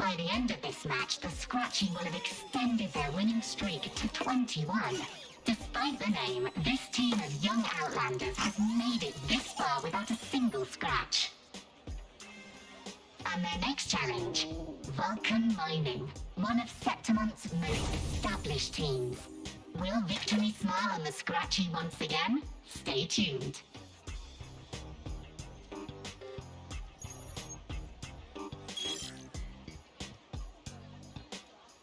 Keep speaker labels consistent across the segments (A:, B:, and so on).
A: By the end of this match, the Scratchy will have extended their winning streak to 21. Despite the name, this team of young Outlanders has made it this far without a single scratch. And their next challenge, Vulcan Mining, one of Septimont's most established teams. Will victory smile on the Scratchy once again? Stay tuned.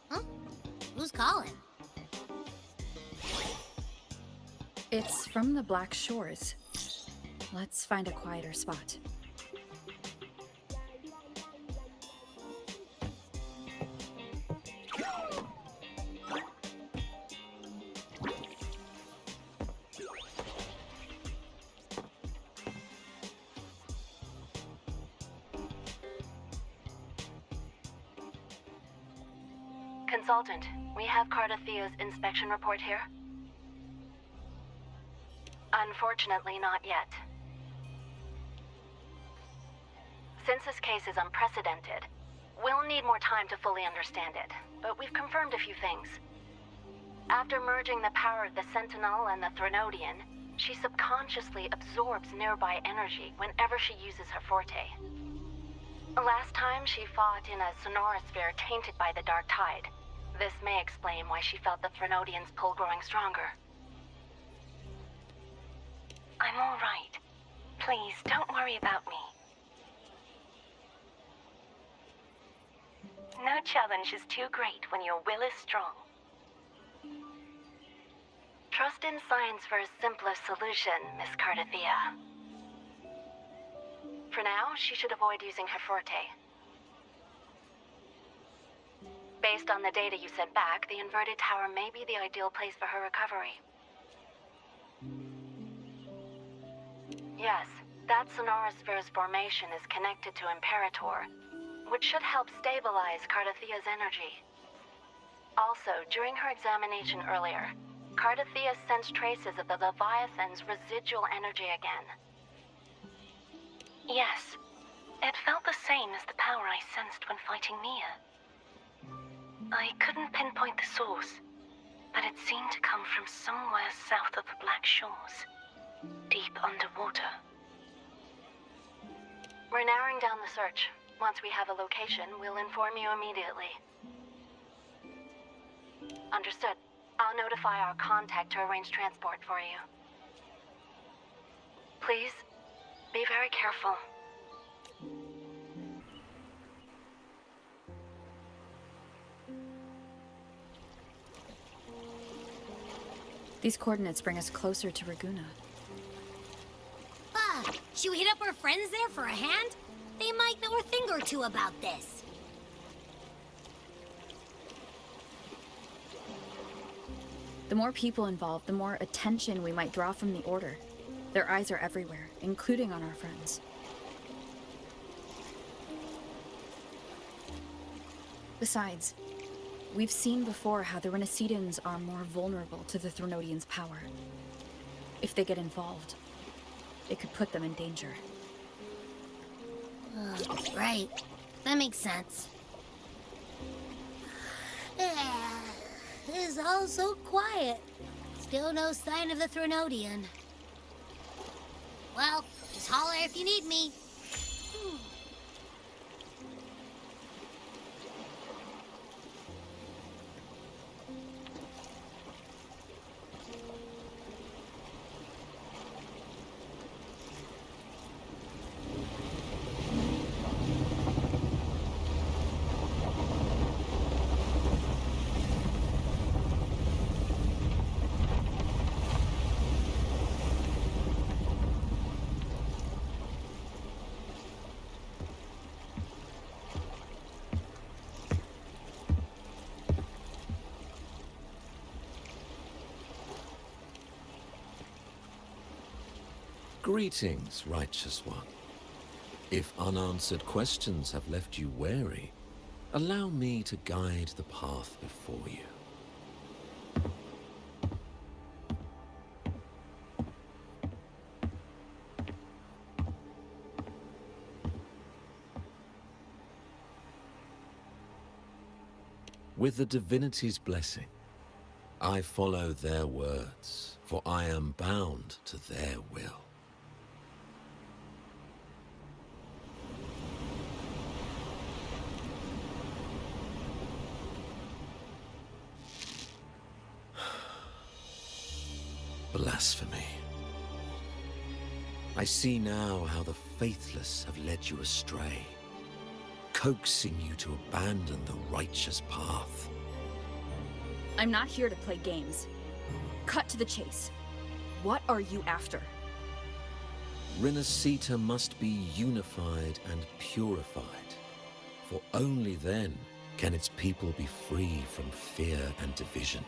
B: Huh? Who's calling?
C: It's from the Black Shores. Let's find a quieter spot.
D: Consultant, we have Cardathea's inspection report here. Unfortunately, not yet. Since this case is unprecedented, we'll need more time to fully understand it, but we've confirmed a few things. After merging the power of the Sentinel and the Threnodian, she subconsciously absorbs nearby energy whenever she uses her forte. Last time she fought in a sonorosphere tainted by the Dark Tide. This may explain why she felt the Threnodian's pull growing stronger. I'm all right. Please, don't worry about me. No challenge is too great when your will is strong. Trust in science for a simpler solution, Miss Cardathea. For now, she should avoid using her forte. Based on the data you sent back, the inverted tower may be the ideal place for her recovery. Yes, that sonorosphere's formation is connected to Imperator, which should help stabilize Cardathea's energy. Also, during her examination earlier, Cardathea sensed traces of the Leviathan's residual energy again. Yes, it felt the same as the power I sensed when fighting Nia. I couldn't pinpoint the source, but it seemed to come from somewhere south of the Black Shores, deep underwater. We're narrowing down the search. Once we have a location, we'll inform you immediately. Understood. I'll notify our contact to arrange transport for you. Please, be very careful.
C: These coordinates bring us closer to Raguna.
B: Should we hit up our friends there for a hand? They might know a thing or two about this.
C: The more people involved, the more attention we might draw from the Order. Their eyes are everywhere, including on our friends. Besides, we've seen before how the Renacedans are more vulnerable to the Threnodians' power. If they get involved, it could put them in danger.
B: Right. That makes sense. It's all so quiet. Still no sign of the Threnodian. Well, just holler if you need me.
E: Greetings, righteous one. If unanswered questions have left you wary, allow me to guide the path before you. With the divinity's blessing, I follow their words, for I am bound to their will. Blasphemy. I see now how the faithless have led you astray, coaxing you to abandon the righteous path.
C: I'm not here to play games. Cut to the chase. What are you after?
E: Renacita must be unified and purified, for only then can its people be free from fear and division.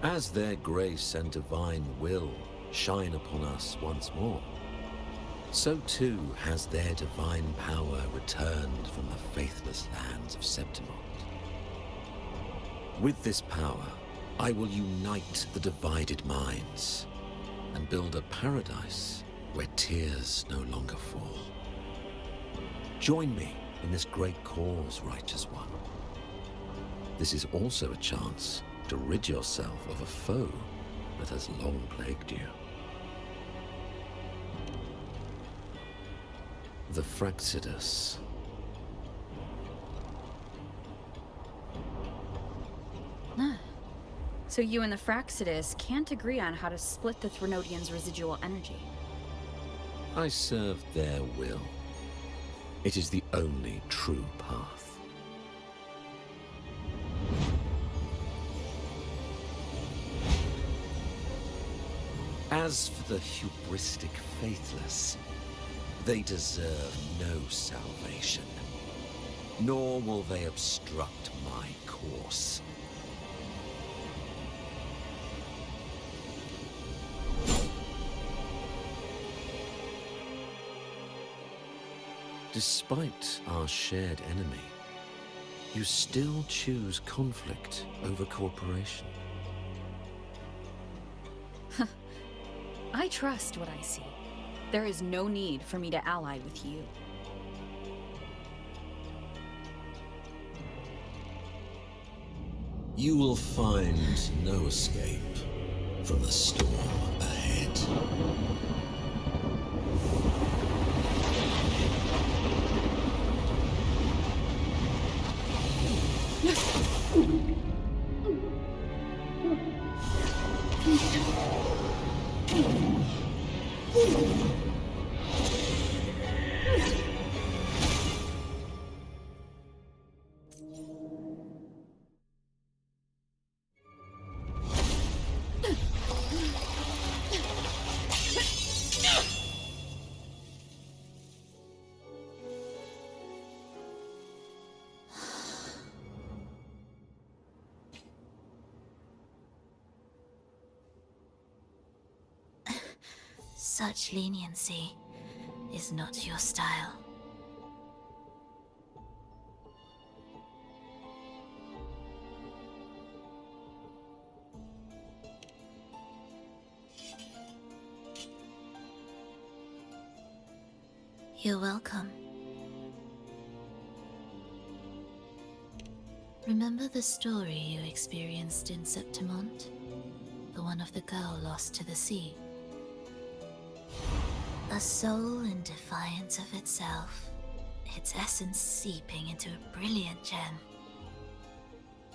E: As their grace and divine will shine upon us once more, so too has their divine power returned from the faithless lands of Septimont. With this power, I will unite the divided minds and build a paradise where tears no longer fall. Join me in this great cause, Righteous One. This is also a chance to rid yourself of a foe that has long plagued you. The Fraxidus.
C: So you and the Fraxidus can't agree on how to split the Threnodians' residual energy.
E: I serve their will. It is the only true path. As for the hubristic faithless, they deserve no salvation, nor will they obstruct my course. Despite our shared enemy, you still choose conflict over cooperation.
C: I trust what I see. There is no need for me to ally with you.
E: You will find no escape from the storm ahead.
F: Such leniency is not your style. You're welcome. Remember the story you experienced in Septimont? The one of the girl lost to the sea? A soul in defiance of itself, its essence seeping into a brilliant gem.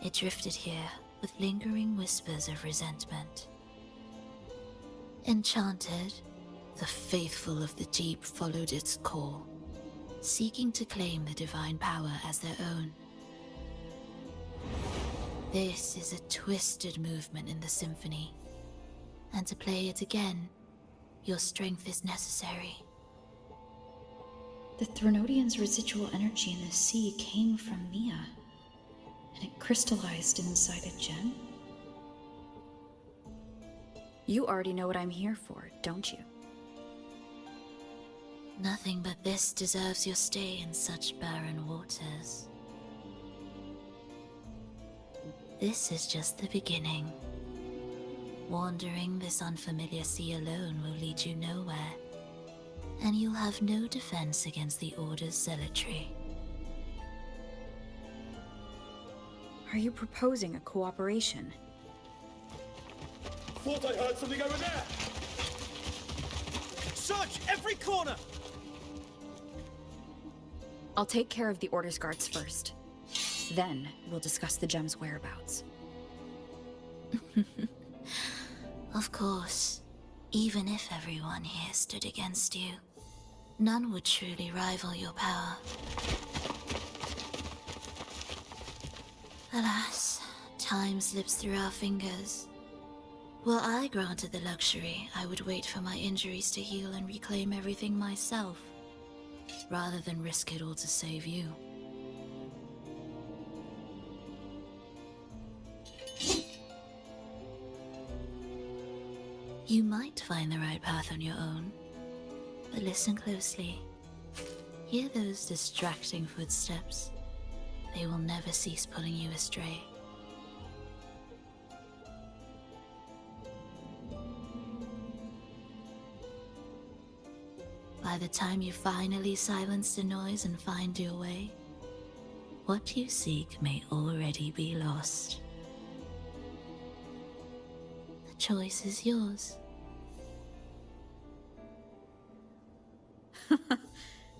F: It drifted here with lingering whispers of resentment. Enchanted, the faithful of the deep followed its call, seeking to claim the divine power as their own. This is a twisted movement in the symphony, and to play it again, your strength is necessary.
C: The Threnodians' residual energy in the sea came from Mia, and it crystallized inside a gem? You already know what I'm here for, don't you?
F: Nothing but this deserves your stay in such barren waters. This is just the beginning. Wandering this unfamiliar sea alone will lead you nowhere, and you'll have no defense against the Order's zealotry.
C: Are you proposing a cooperation?
G: Thought I heard something over there! Search every corner!
C: I'll take care of the Order's guards first. Then, we'll discuss the gem's whereabouts.
F: Of course, even if everyone here stood against you, none would truly rival your power. Alas, time slips through our fingers. Were I granted the luxury, I would wait for my injuries to heal and reclaim everything myself, rather than risk it all to save you. You might find the right path on your own, but listen closely. Hear those distracting footsteps. They will never cease pulling you astray. By the time you finally silence the noise and find your way, what you seek may already be lost. The choice is yours.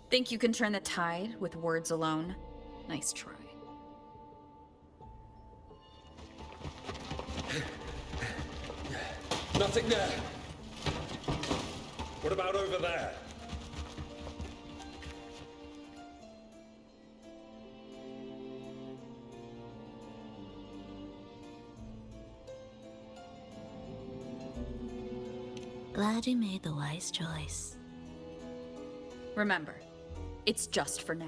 C: Think you can turn the tide with words alone? Nice try.
G: Nothing there! What about over there?
F: Glad you made the wise choice.
C: Remember, it's just for now.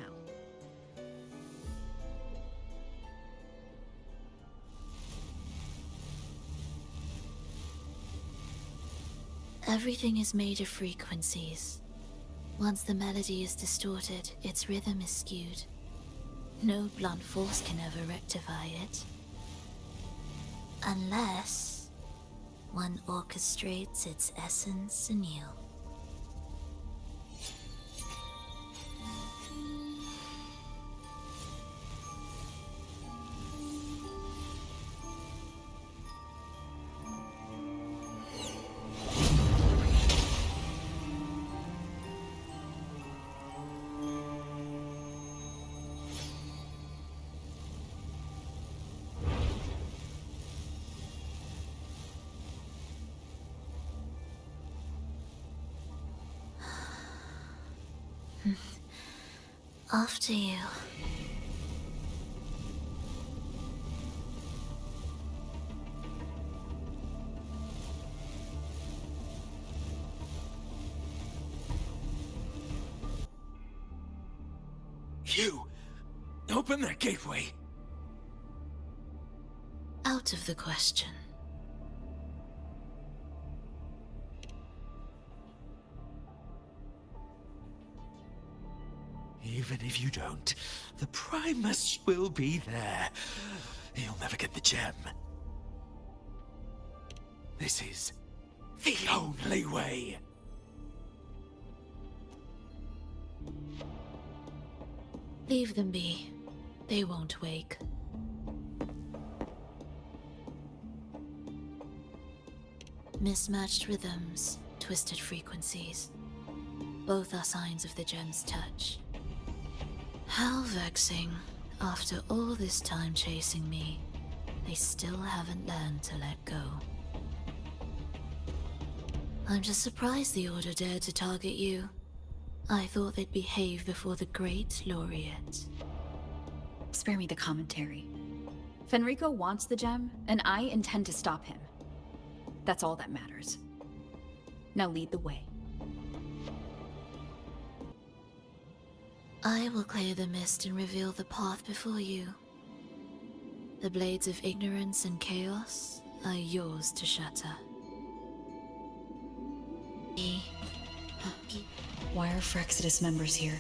F: Everything is made of frequencies. Once the melody is distorted, its rhythm is skewed. No blunt force can ever rectify it. Unless one orchestrates its essence anew. After you.
G: You! Open that gateway!
F: Out of the question.
G: Even if you don't, the Primus will be there. You'll never get the gem. This is the only way.
F: Leave them be. They won't wake. Mismatched rhythms, twisted frequencies. Both are signs of the gem's touch. How vexing. After all this time chasing me, they still haven't learned to let go. I'm just surprised the Order dared to target you. I thought they'd behave before the great laureate.
C: Spare me the commentary. Fenrico wants the gem, and I intend to stop him. That's all that matters. Now lead the way.
F: I will clear the mist and reveal the path before you. The blades of ignorance and chaos are yours to shatter.
C: Why are Frexidus members here?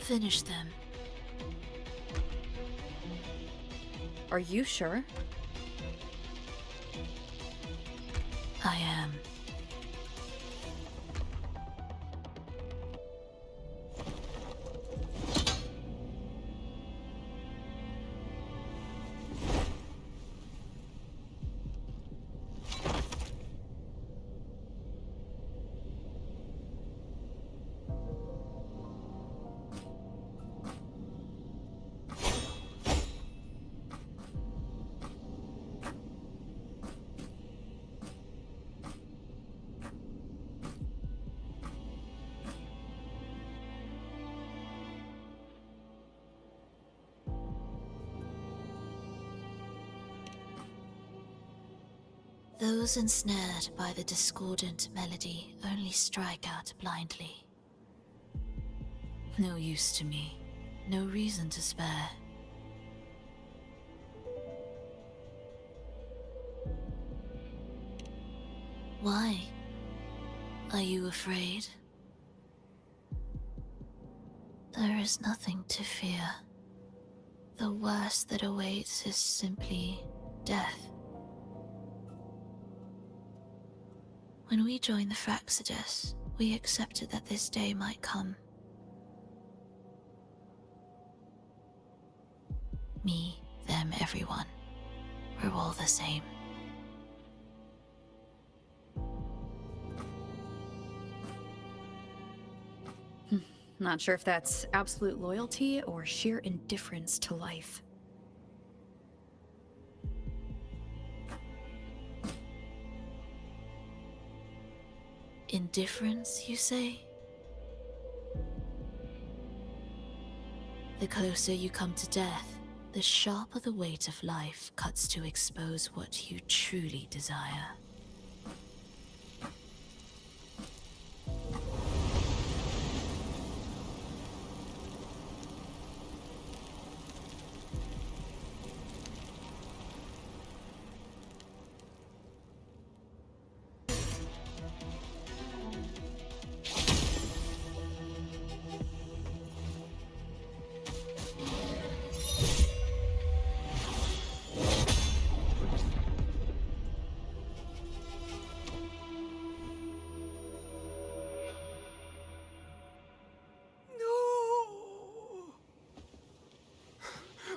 F: Finish them.
C: Are you sure?
F: I am. Those ensnared by the discordant melody only strike out blindly. No use to me, no reason to spare. Why? Are you afraid? There is nothing to fear. The worst that awaits is simply death. When we joined the Fraxidus, we accepted that this day might come. Me, them, everyone. We're all the same.
C: Not sure if that's absolute loyalty or sheer indifference to life.
F: Indifference, you say? The closer you come to death, the sharper the weight of life cuts to expose what you truly desire.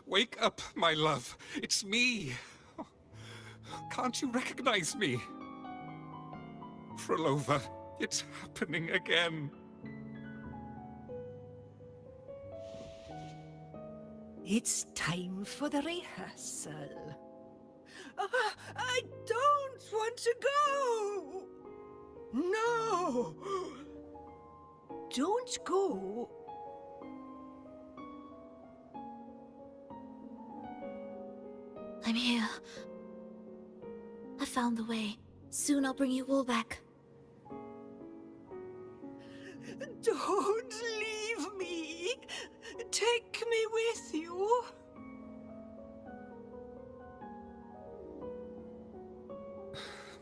H: Wake up, my love. It's me. Can't you recognize me? Phrolova, it's happening again.
I: It's time for the rehearsal. I don't want to go! No! Don't go!
F: I'm here. I found the way. Soon I'll bring you all back.
I: Don't leave me! Take me with you!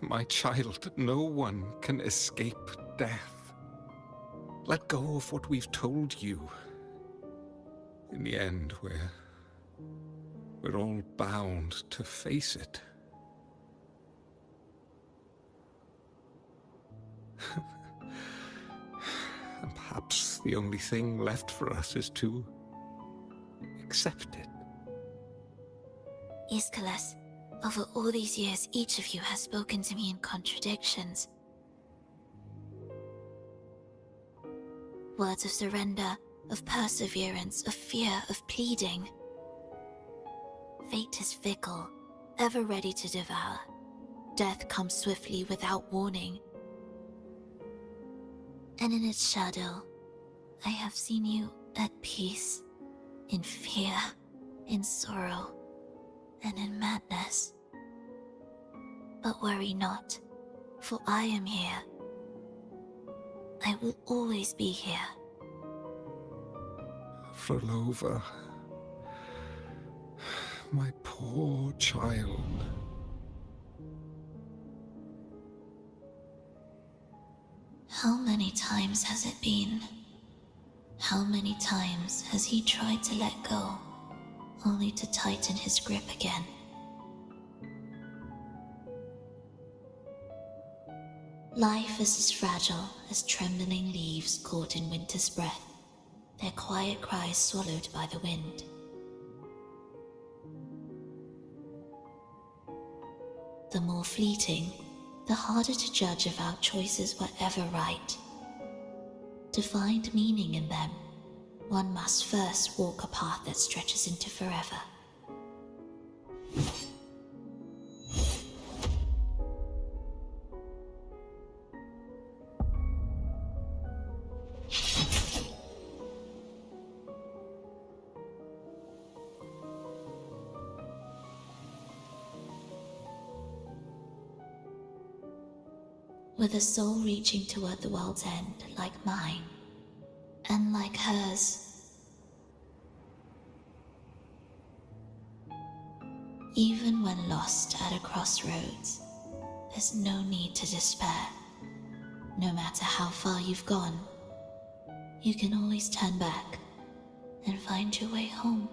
H: My child, no one can escape death. Let go of what we've told you. In the end, we're all bound to face it. And perhaps the only thing left for us is to accept it.
F: Iskalas, over all these years, each of you has spoken to me in contradictions. Words of surrender, of perseverance, of fear, of pleading. Fate is fickle, ever ready to devour. Death comes swiftly without warning. And in its shadow, I have seen you at peace, in fear, in sorrow, and in madness. But worry not, for I am here. I will always be here.
H: Phrolova, my poor child.
F: How many times has it been? How many times has he tried to let go? only to tighten his grip again. Life is as fragile as trembling leaves caught in winter's breath, their quiet cries swallowed by the wind. The more fleeting, the harder to judge if our choices were ever right. To find meaning in them, one must first walk a path that stretches into forever. With a soul reaching toward the world's end like mine, and like hers, even when lost at a crossroads, there's no need to despair. No matter how far you've gone, you can always turn back and find your way home.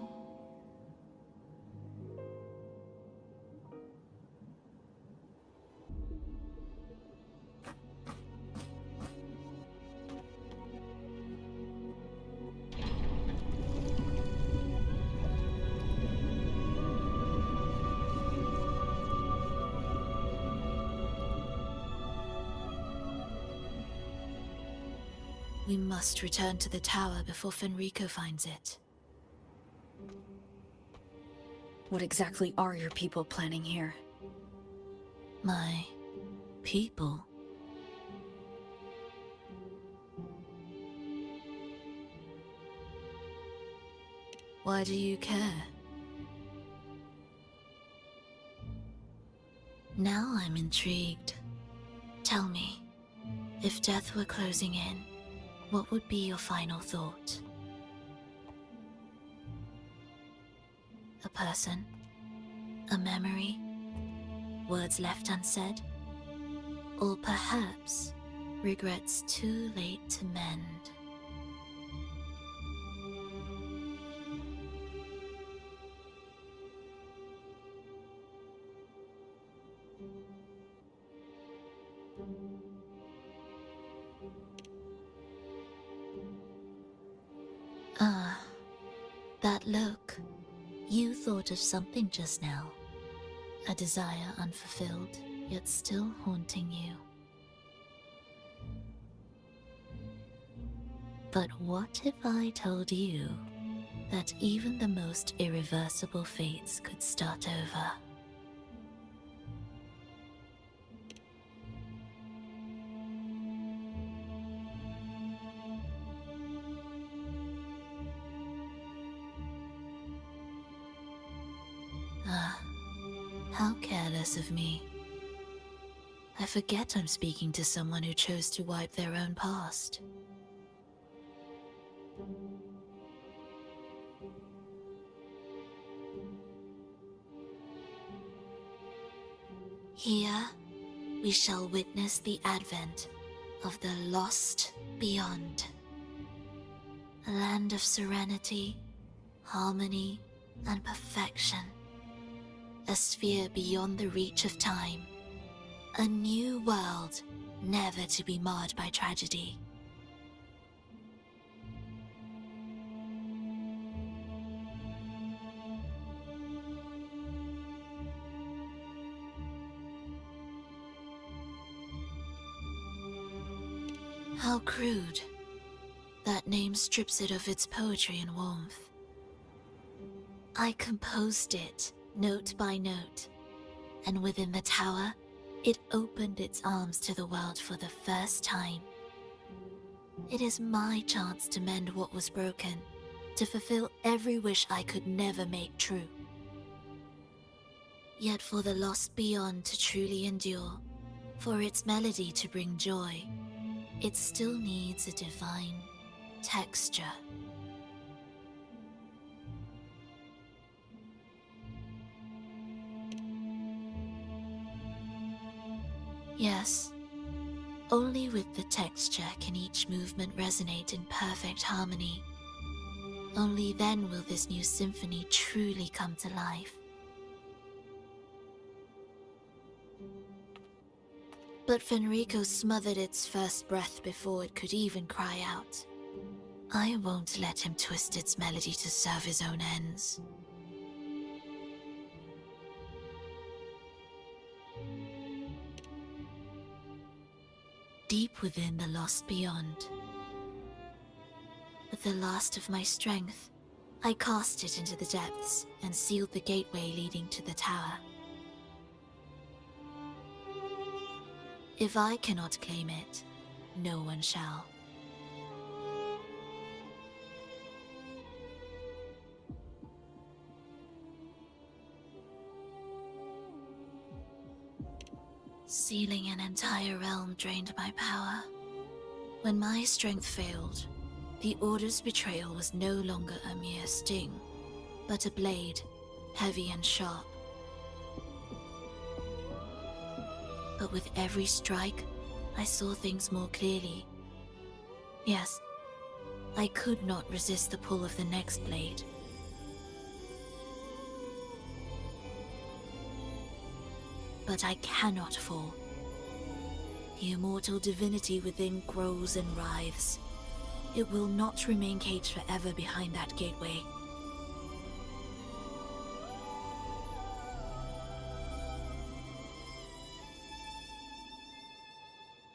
F: We must return to the tower before Fenrico finds it.
C: What exactly are your people planning here?
F: My people? Why do you care? Now I'm intrigued. Tell me, if death were closing in, what would be your final thought? A person? A memory? Words left unsaid? Or perhaps regrets too late to mend? Ah, that look. You thought of something just now. A desire unfulfilled, yet still haunting you. But what if I told you that even the most irreversible fates could start over? Ah, how careless of me. I forget I'm speaking to someone who chose to wipe their own past. Here, we shall witness the advent of the lost beyond. A land of serenity, harmony, and perfection. A sphere beyond the reach of time. A new world, never to be marred by tragedy. How crude. That name strips it of its poetry and warmth. I composed it, note by note, and within the tower, it opened its arms to the world for the first time. It is my chance to mend what was broken, to fulfill every wish I could never make true. Yet for the lost beyond to truly endure, for its melody to bring joy, it still needs a divine texture. Yes, only with the texture can each movement resonate in perfect harmony. Only then will this new symphony truly come to life. But Fenrico smothered its first breath before it could even cry out. I won't let him twist its melody to serve his own ends. Deep within the lost beyond, with the last of my strength, I cast it into the depths and sealed the gateway leading to the tower. If I cannot claim it, no one shall. Sealing an entire realm drained my power. When my strength failed, the Order's betrayal was no longer a mere sting, but a blade, heavy and sharp. But with every strike, I saw things more clearly. Yes, I could not resist the pull of the next blade. But I cannot fall. The immortal divinity within grows and writhes. It will not remain caged forever behind that gateway.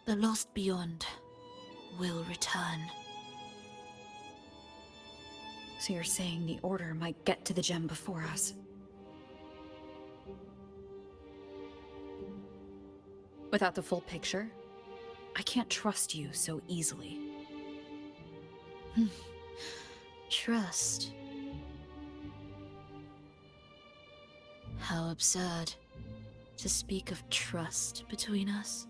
F: The lost beyond will return.
C: So you're saying the Order might get to the gem before us? Without the full picture, I can't trust you so easily.
F: Trust? How absurd to speak of trust between us.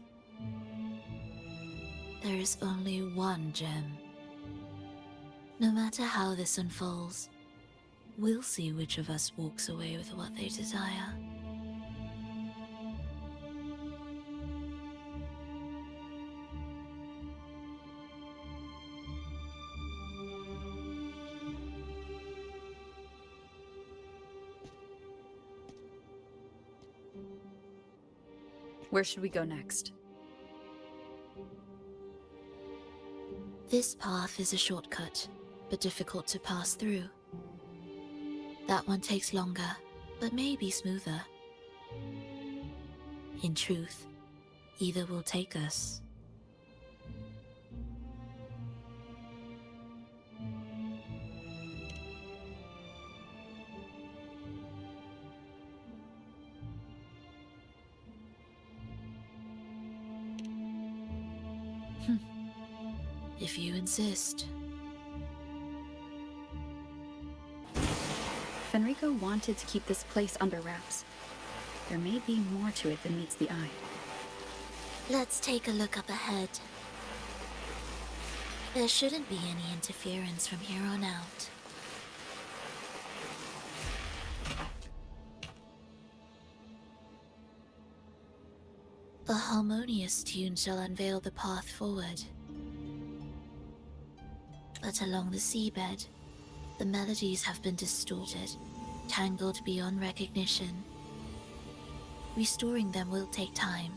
F: There is only one gem. No matter how this unfolds, we'll see which of us walks away with what they desire.
C: Where should we go next?
F: This path is a shortcut, but difficult to pass through. That one takes longer, but may be smoother. In truth, either will take us. If you insist.
C: Fenrico wanted to keep this place under wraps. There may be more to it than meets the eye.
F: Let's take a look up ahead. There shouldn't be any interference from here on out. A harmonious tune shall unveil the path forward. But along the seabed, the melodies have been distorted, tangled beyond recognition. Restoring them will take time.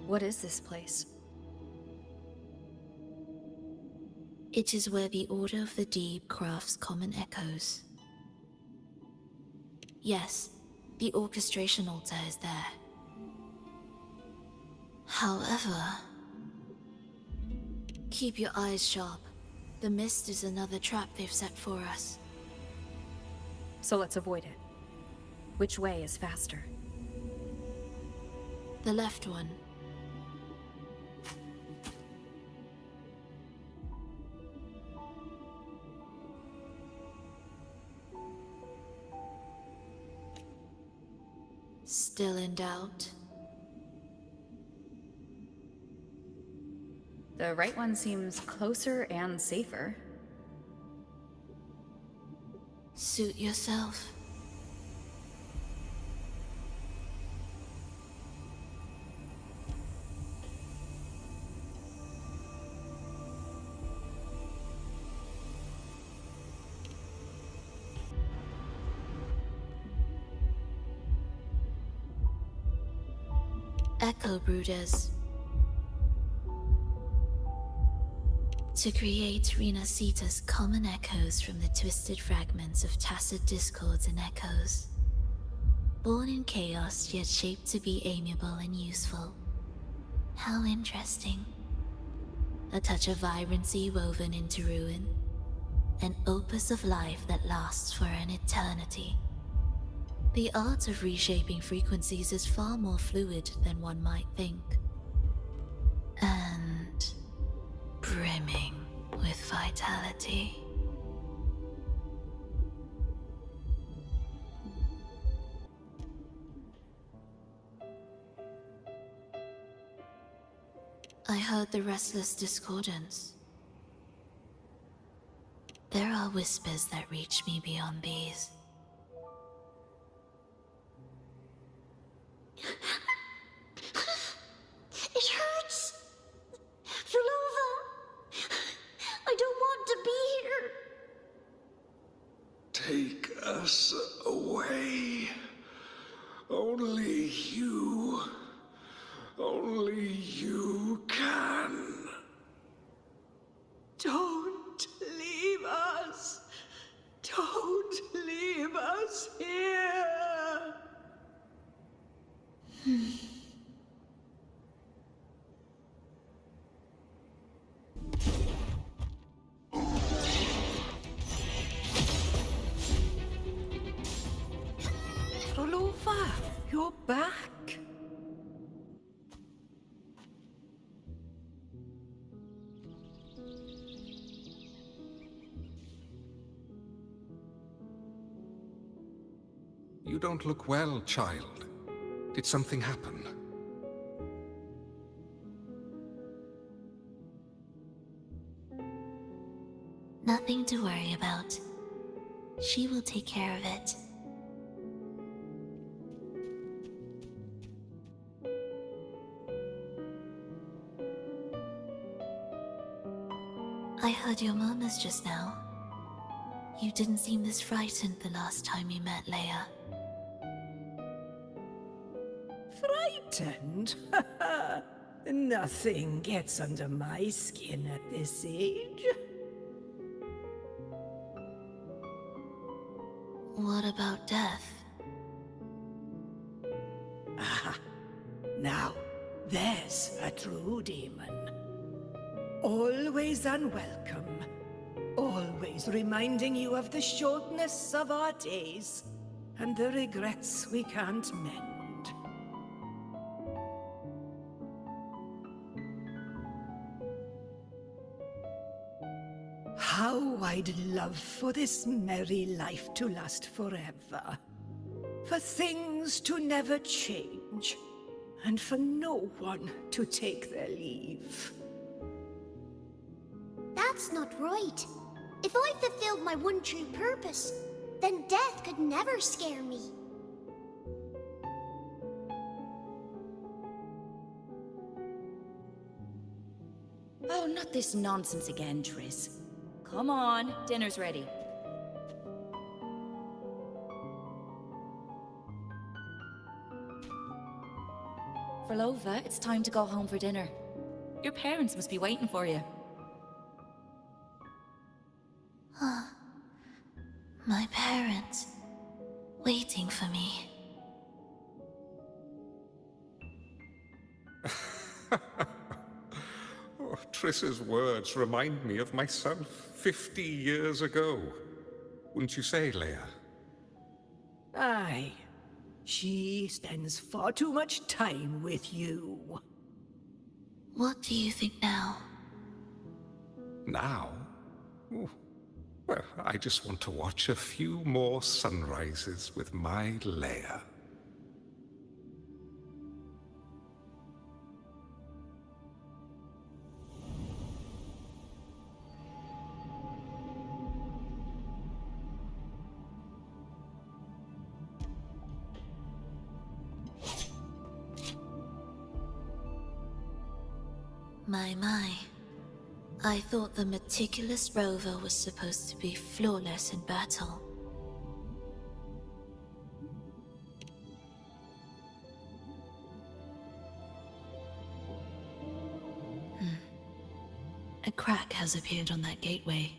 C: What is this place?
F: It is where the Order of the Deep crafts common echoes. Yes, the orchestration altar is there. However, keep your eyes sharp. The mist is another trap they've set for us.
C: So let's avoid it. Which way is faster?
F: The left one. Still in doubt?
C: The right one seems closer and safer.
F: Suit yourself. Echo brooders. To create Rena Sita's common echoes from the twisted fragments of tacit discords and echoes. Born in chaos, yet shaped to be amiable and useful. How interesting. A touch of vibrancy woven into ruin. An opus of life that lasts for an eternity. The art of reshaping frequencies is far more fluid than one might think. And brimming with vitality. I heard the restless discordance. There are whispers that reach me beyond these.
J: It hurts! Phrolova! I don't want to be here!
H: Take us away. Only you can.
I: Don't leave us! Don't leave us here! Phrolova, you're back.
H: You don't look well, child. Did something happen?
F: Nothing to worry about. She will take care of it. I heard your murmurs just now. You didn't seem this frightened the last time we met, Leia.
I: Frightened? Nothing gets under my skin at this age.
F: What about death?
I: Ah, now, there's a true demon. Always unwelcome. Always reminding you of the shortness of our days and the regrets we can't mend. How I'd love for this merry life to last forever. For things to never change, and for no one to take their leave.
J: That's not right. If I fulfilled my one true purpose, then death could never scare me.
C: Oh, not this nonsense again, Triss. Come on, dinner's ready. Phrolova, it's time to go home for dinner. Your parents must be waiting for you.
F: My parents, waiting for me.
H: Oh, Triss's words remind me of myself 50 years ago. Wouldn't you say, Leia?
I: Aye. She spends far too much time with you.
F: What do you think now?
H: Now? Ooh. Well, I just want to watch a few more sunrises with my Leia.
F: My. I thought the meticulous rover was supposed to be flawless in battle. A crack has appeared on that gateway.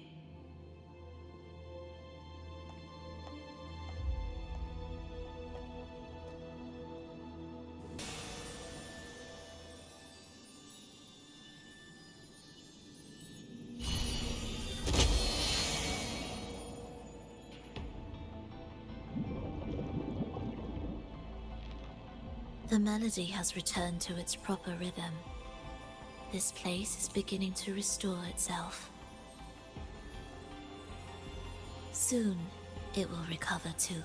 F: The melody has returned to its proper rhythm. This place is beginning to restore itself. Soon, it will recover too.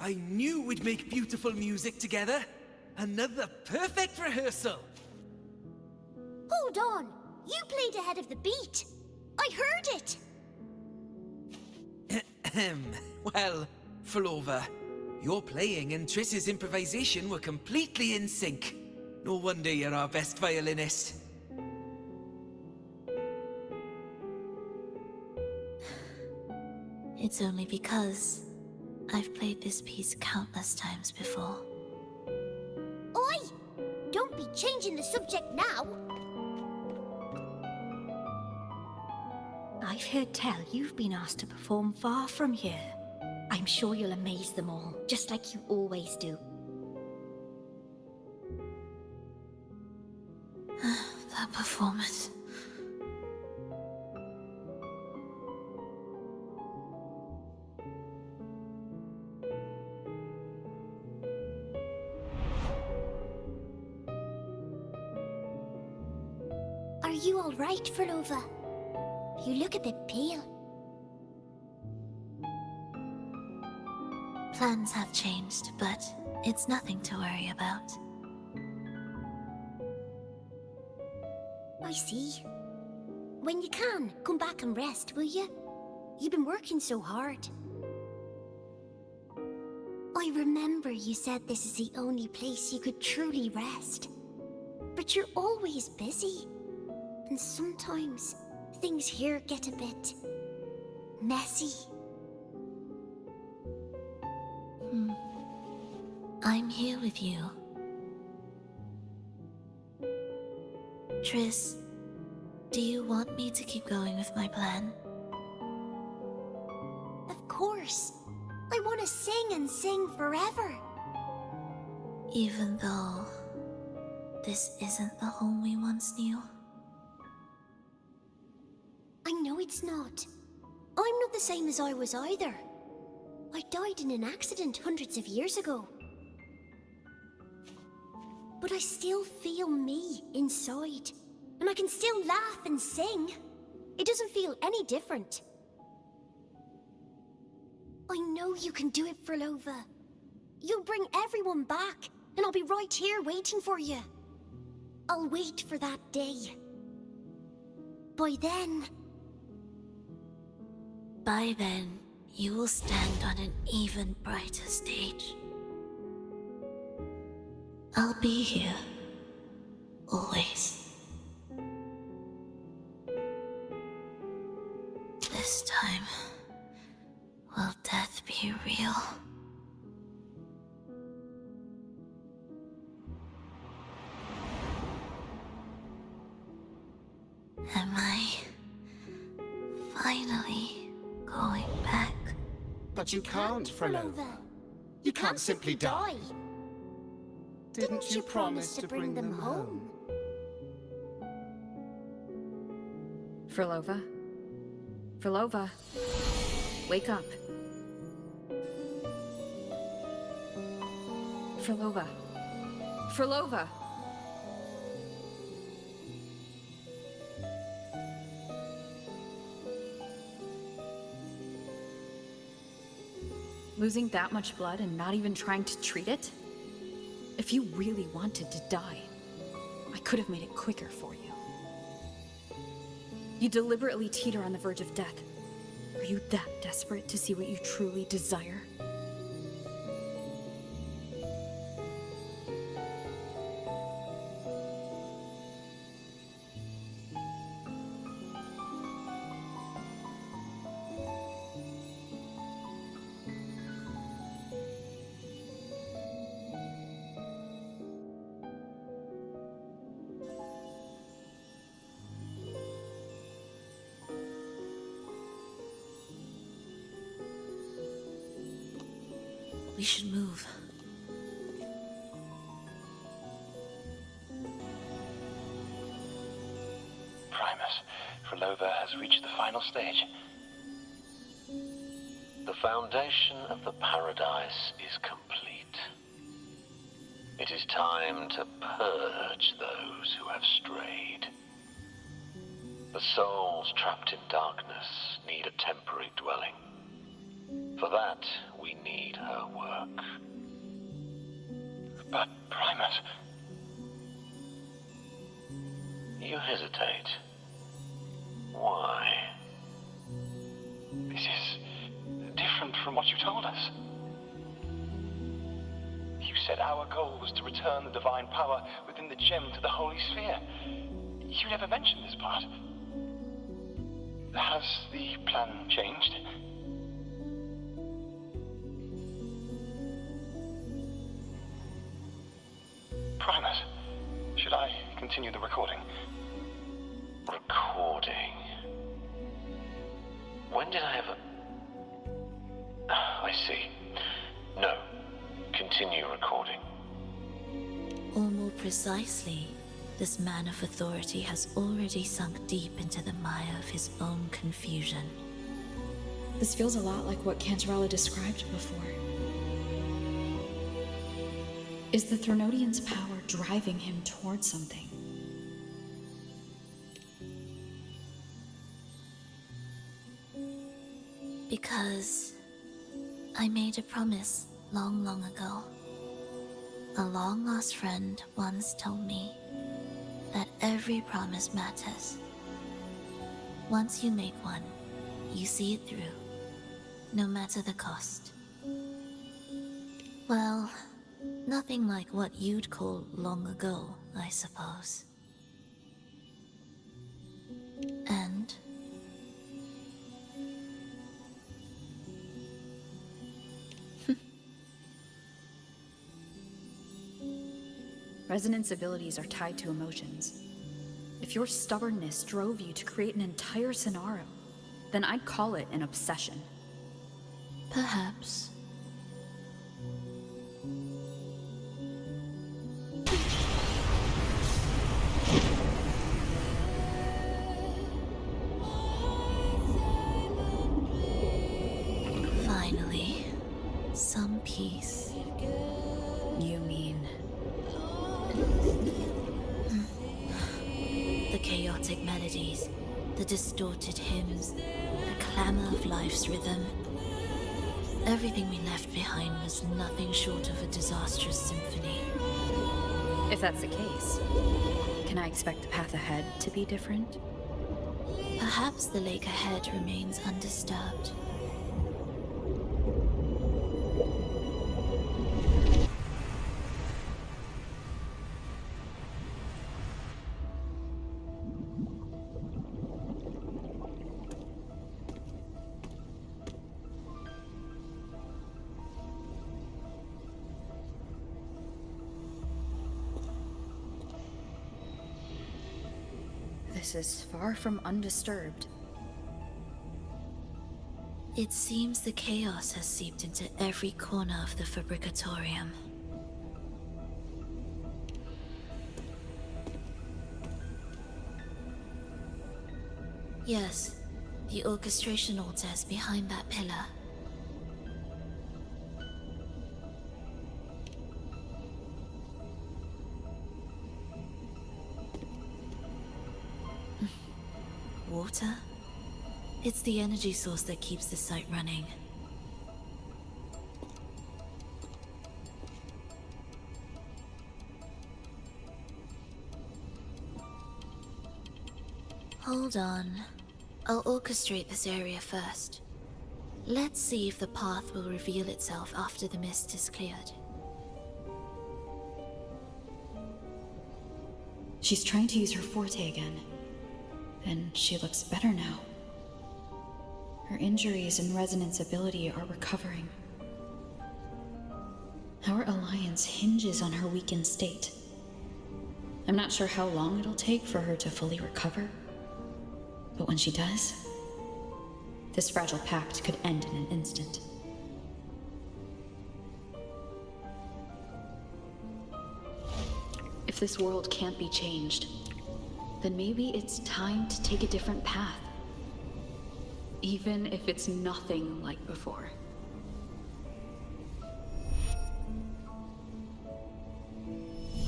G: I knew we'd make beautiful music together. Another perfect rehearsal.
J: Hold on! You played ahead of the beat! I heard it!
G: Well, Phrolova, your playing and Triss's improvisation were completely in sync. No wonder you're our best violinist.
F: It's only because I've played this piece countless times before.
J: Oi! Don't be changing the subject now!
K: I've heard tell you've been asked to perform far from here. I'm sure you'll amaze them all, just like you always do.
F: That performance.
J: Are you alright, Phrolova? You look a bit pale.
F: Plans have changed, but it's nothing to worry about.
J: I see. When you can, come back and rest, will you? You've been working so hard. I remember you said this is the only place you could truly rest. But you're always busy. And sometimes things here get a bit messy.
F: I'm here with you. Triss, do you want me to keep going with my plan?
J: Of course. I want to sing and sing forever.
F: Even though this isn't the home we once knew?
J: I know it's not. I'm not the same as I was either. I died in an accident hundreds of years ago. but I still feel me inside. And I can still laugh and sing. It doesn't feel any different. I know you can do it, Phrolova. You'll bring everyone back, and I'll be right here waiting for you. I'll wait for that day. By then,
F: you will stand on an even brighter stage. I'll be here. Always. This time, will death be real? Am I finally going back?
L: But you can't, Phrolova. You can't simply die. Didn't you promise to bring them home?
C: Phrolova? Phrolova? Wake up. Phrolova? Phrolova! Losing that much blood and not even trying to treat it? If you really wanted to die, I could have made it quicker for you. You deliberately teeter on the verge of death. Are you that desperate to see what you truly desire?
F: We should move.
M: Primus, Phrolova has reached the final stage.
E: The foundation of the paradise is complete. It is time to purge those who have strayed. The souls trapped in darkness need a temporary dwelling. For that, we need her work.
M: But, Primus...
E: You hesitate. Why?
M: This is different from what you told us. You said our goal was to return the divine power within the gem to the Holy Sphere. You never mentioned this part. Has the plan changed? Primus, should I continue the recording?
E: Recording? When did I ever... I see. No. Continue recording.
F: Or more precisely, this man of authority has already sunk deep into the mire of his own confusion.
C: This feels a lot like what Cantarella described before. Is the Threnodian's power driving him towards something?
F: Because I made a promise long, long ago. A long-lost friend once told me that every promise matters. Once you make one, you see it through, no matter the cost. Well, nothing like what you'd call long ago, I suppose. And
C: Resonance abilities are tied to emotions. If your stubbornness drove you to create an entire scenario, then I'd call it an obsession.
F: perhaps. Finally, some peace.
C: You mean...
F: chaotic melodies, the distorted hymns, the clamor of life's rhythm. Everything we left behind was nothing short of a disastrous symphony.
C: If that's the case, can I expect the path ahead to be different?
F: Perhaps the lake ahead remains undisturbed.
C: This is far from undisturbed.
F: It seems the chaos has seeped into every corner of the Fabricatorium. Yes, the orchestration altar is behind that pillar. Water? It's the energy source that keeps the site running. Hold on. I'll orchestrate this area first. Let's see if the path will reveal itself after the mist is cleared.
C: She's trying to use her forte again. And she looks better now. Her injuries and resonance ability are recovering. Our alliance hinges on her weakened state. I'm not sure how long it'll take for her to fully recover, but when she does, this fragile pact could end in an instant. If this world can't be changed, then maybe it's time to take a different path. Even if it's nothing like before.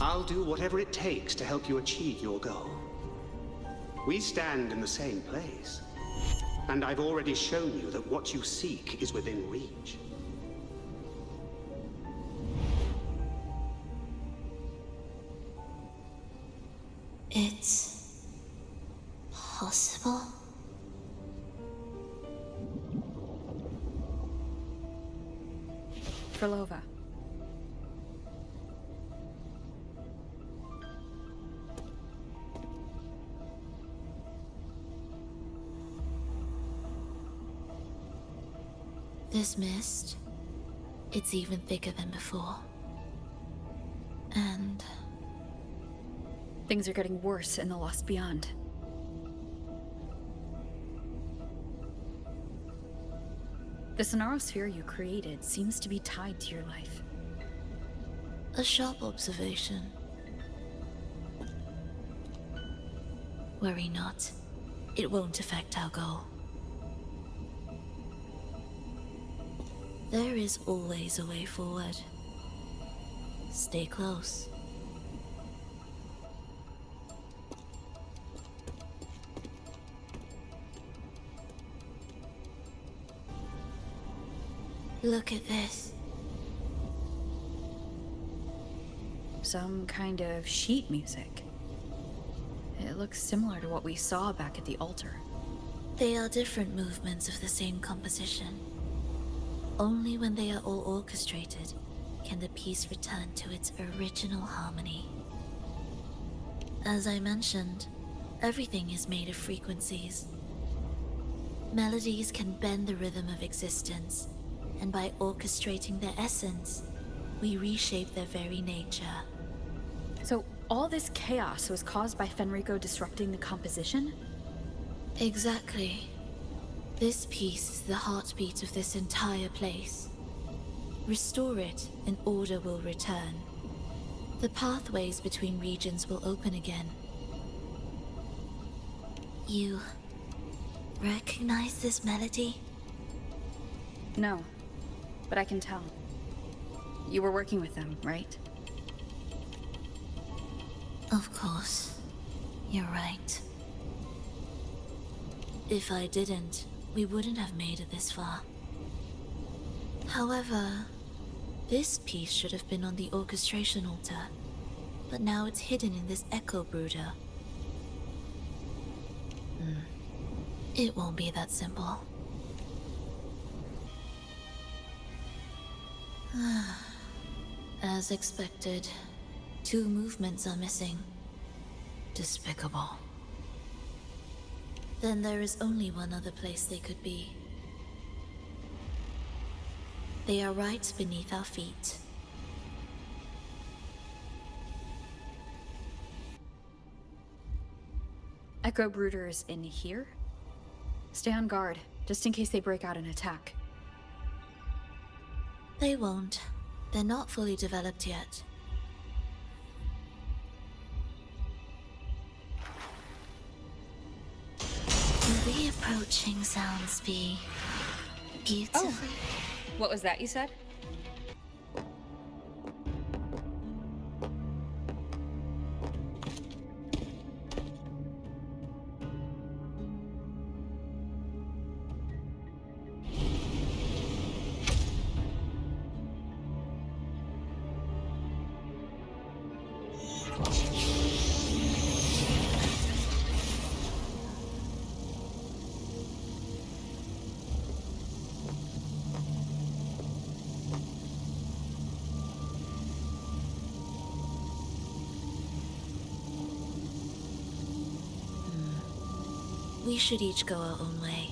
N: I'll do whatever it takes to help you achieve your goal. We stand in the same place, and I've already shown you that what you seek is within reach.
F: It's possible?
C: Phrolova.
F: This mist, it's even thicker than before. And
C: things are getting worse in the Lost Beyond. The Sonarosphere you created seems to be tied to your life.
F: a sharp observation. Worry not. It won't affect our goal. There is always a way forward. Stay close. Look at this.
C: Some kind of sheet music. It looks similar to what we saw back at the altar.
F: They are different movements of the same composition. Only when they are all orchestrated can the piece return to its original harmony. As I mentioned, everything is made of frequencies. Melodies can bend the rhythm of existence, and by orchestrating their essence, we reshape their very nature.
C: So all this chaos was caused by Fenrico disrupting the composition?
F: Exactly. This piece is the heartbeat of this entire place. Restore it, and order will return. The pathways between regions will open again. You recognize this melody?
C: No, but I can tell. You were working with them, right?
F: Of course. You're right. If I didn't, we wouldn't have made it this far. However, this piece should have been on the orchestration altar, but now it's hidden in this echo brooder. It won't be that simple. As expected, 2 movements are missing. Despicable. Then there is only one other place they could be. They are right beneath our feet.
C: Echo brooders in here? Stay on guard, just in case they break out and attack.
F: They won't. They're not fully developed yet. The approaching sounds be beautiful.
C: Oh. What was that you said?
F: We should each go our own way.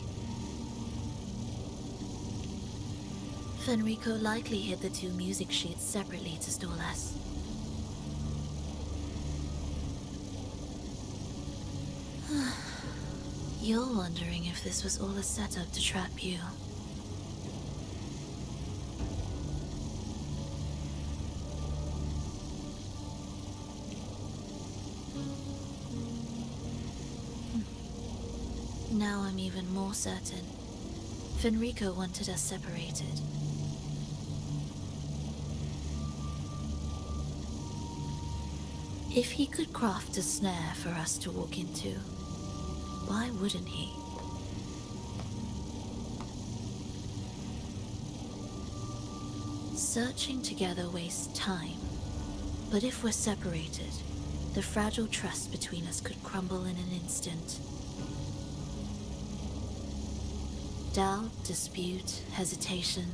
F: Fenrico likely hid the 2 music sheets separately to stall us. You're wondering if this was all a setup to trap you. Now I'm even more certain. Fenrico wanted us separated. If he could craft a snare for us to walk into, why wouldn't he? Searching together wastes time, but if we're separated, the fragile trust between us could crumble in an instant. Doubt, dispute, hesitation,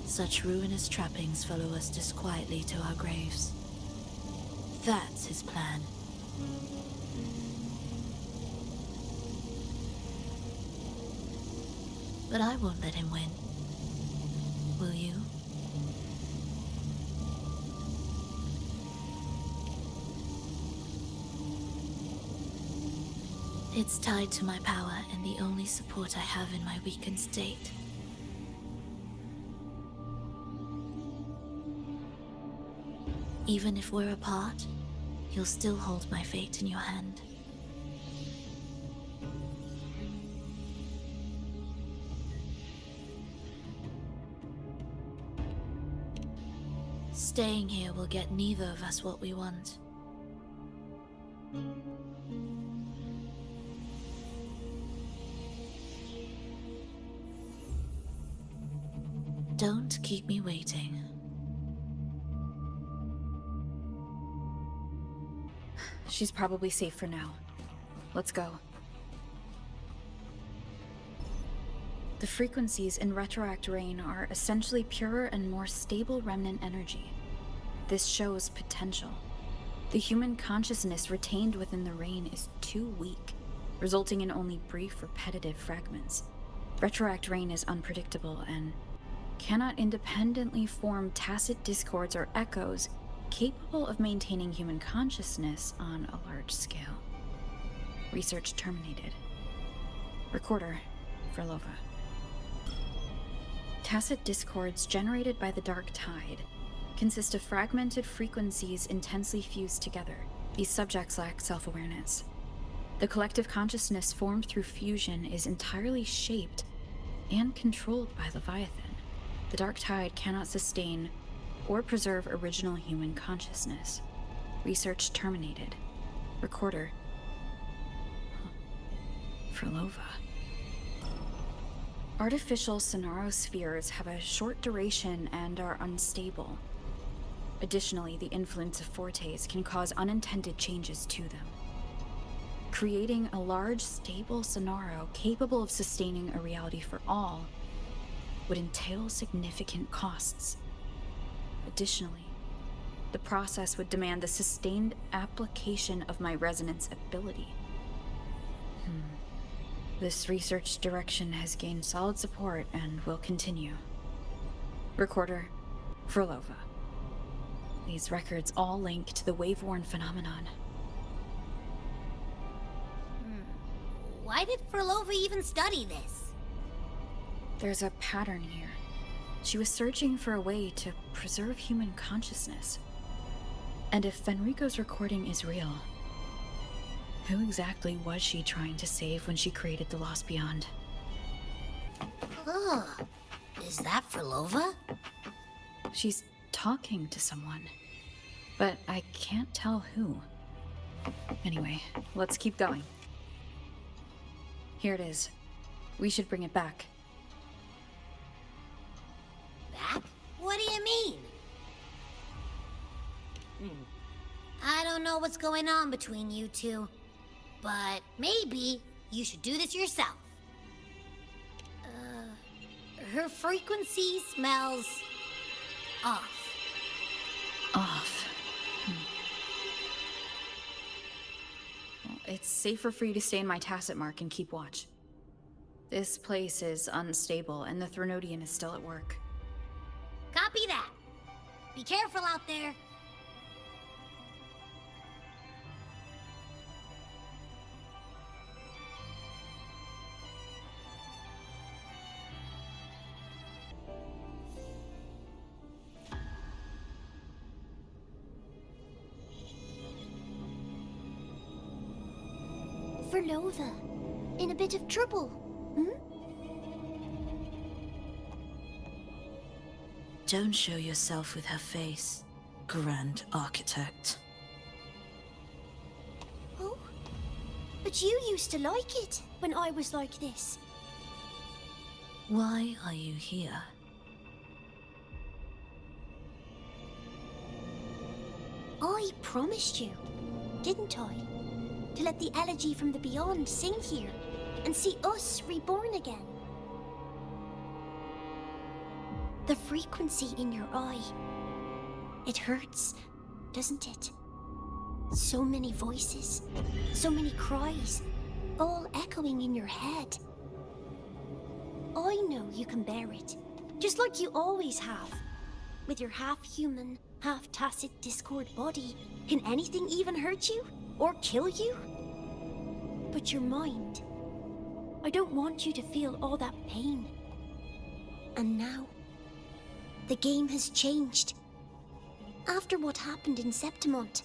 F: such ruinous trappings follow us disquietly to our graves. That's his plan. But I won't let him win. Will you? It's tied to my power and the only support I have in my weakened state. Even if we're apart, you'll still hold my fate in your hand. Staying here will get neither of us what we want. Don't keep me waiting.
C: She's probably safe for now. Let's go. The frequencies in Retroact Rain are essentially purer and more stable remnant energy. This shows potential. The human consciousness retained within the rain is too weak, resulting in only brief, repetitive fragments. Retroact Rain is unpredictable and cannot independently form tacit discords or echoes capable of maintaining human consciousness on a large scale. Research terminated. Recorder, Phrolova. Tacit discords generated by the Dark Tide consist of fragmented frequencies intensely fused together. These subjects lack self-awareness. The collective consciousness formed through fusion is entirely shaped and controlled by Leviathan. The Dark Tide cannot sustain or preserve original human consciousness. Research terminated. Recorder. Phrolova. Artificial sonarospheres have a short duration and are unstable. Additionally, the influence of fortes can cause unintended changes to them. Creating a large, stable sonaro capable of sustaining a reality for all would entail significant costs. Additionally, the process would demand the sustained application of my resonance ability. This research direction has gained solid support and will continue. Recorder, Phrolova. These records all link to the wave-worn phenomenon.
B: Why did Phrolova even study this?
C: There's a pattern here. She was searching for a way to preserve human consciousness. And if Fenrico's recording is real, who exactly was she trying to save when she created the Lost Beyond?
B: Oh, is that Phrolova?
C: She's talking to someone, but I can't tell who. Anyway, let's keep going. Here it is. We should bring it back.
B: Back? What do you mean? I don't know what's going on between you two, but maybe you should do this yourself. Her frequency smells off.
C: Off. Well, it's safer for you to stay in my tacit mark and keep watch. This place is unstable, and the Threnodian is still at work.
B: Copy that. Be careful out there.
J: Phrolova, in a bit of trouble,
F: Don't show yourself with her face, Grand Architect.
J: Oh, but you used to like it when I was like this.
F: Why are you here?
J: I promised you, didn't I? To let the elegy from the beyond sing here and see us reborn again. The frequency in your eye. It hurts, doesn't it? So many voices, so many cries, all echoing in your head. I know you can bear it, just like you always have. With your half-human, half-tacit Discord body, can anything even hurt you? Or kill you? But your mind, I don't want you to feel all that pain. And now, the game has changed. After what happened in Septimont,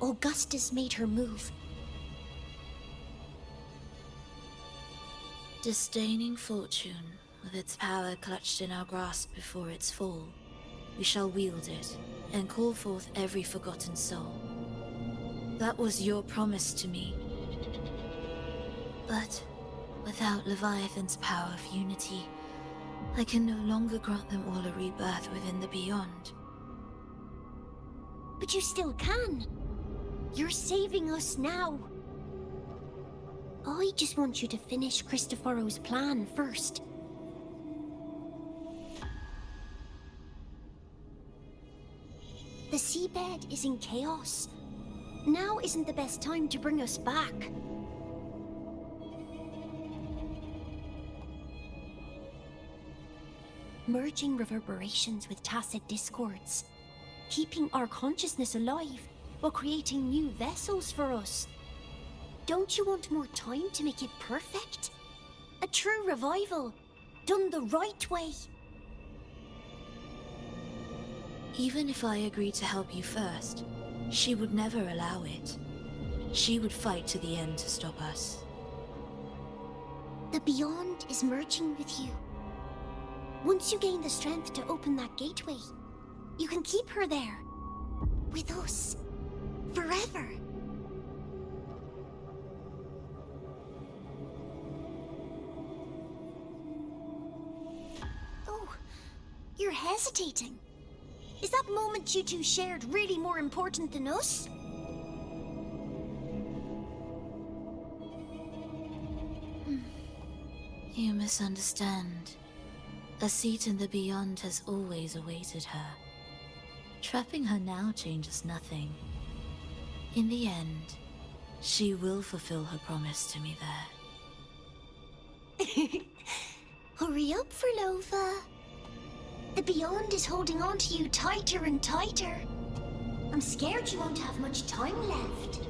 J: Augustus made her move.
F: Disdaining fortune, with its power clutched in our grasp before its fall, we shall wield it and call forth every forgotten soul. That was your promise to me. But without Leviathan's power of unity, I can no longer grant them all a rebirth within the beyond.
J: But you still can. You're saving us now. I just want you to finish Cristoforo's plan first. The seabed is in chaos. Now isn't the best time to bring us back. Merging reverberations with tacit discords. Keeping our consciousness alive while creating new vessels for us. Don't you want more time to make it perfect? A true revival, done the right way.
F: Even if I agreed to help you first, she would never allow it. She would fight to the end to stop us.
J: The Beyond is merging with you. Once you gain the strength to open that gateway, you can keep her there. With us. Forever. hesitating? Is that moment you two shared really more important than us?
F: You misunderstand. A seat in the beyond has always awaited her. Trapping her now changes nothing. In the end, she will fulfill her promise to me there.
J: Hurry up, Phrolova. The beyond is holding on to you tighter and tighter. I'm scared you won't have much time left.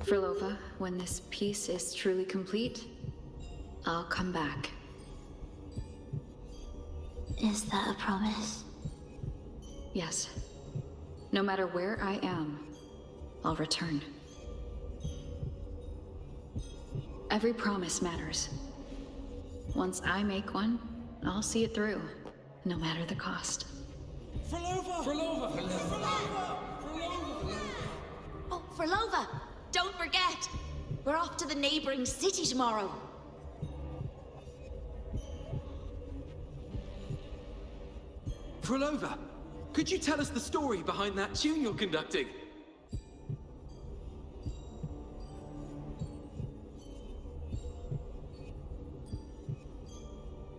C: Phrolova, when this piece is truly complete, I'll come back.
F: Is that a promise?
C: Yes. No matter where I am, I'll return. Every promise matters. Once I make one, I'll see it through, no matter the cost.
G: Phrolova! Phrolova! Phrolova!
K: Oh, Phrolova! Don't forget! We're off to the neighboring city tomorrow.
G: Phrolova, could you tell us the story behind that tune you're conducting?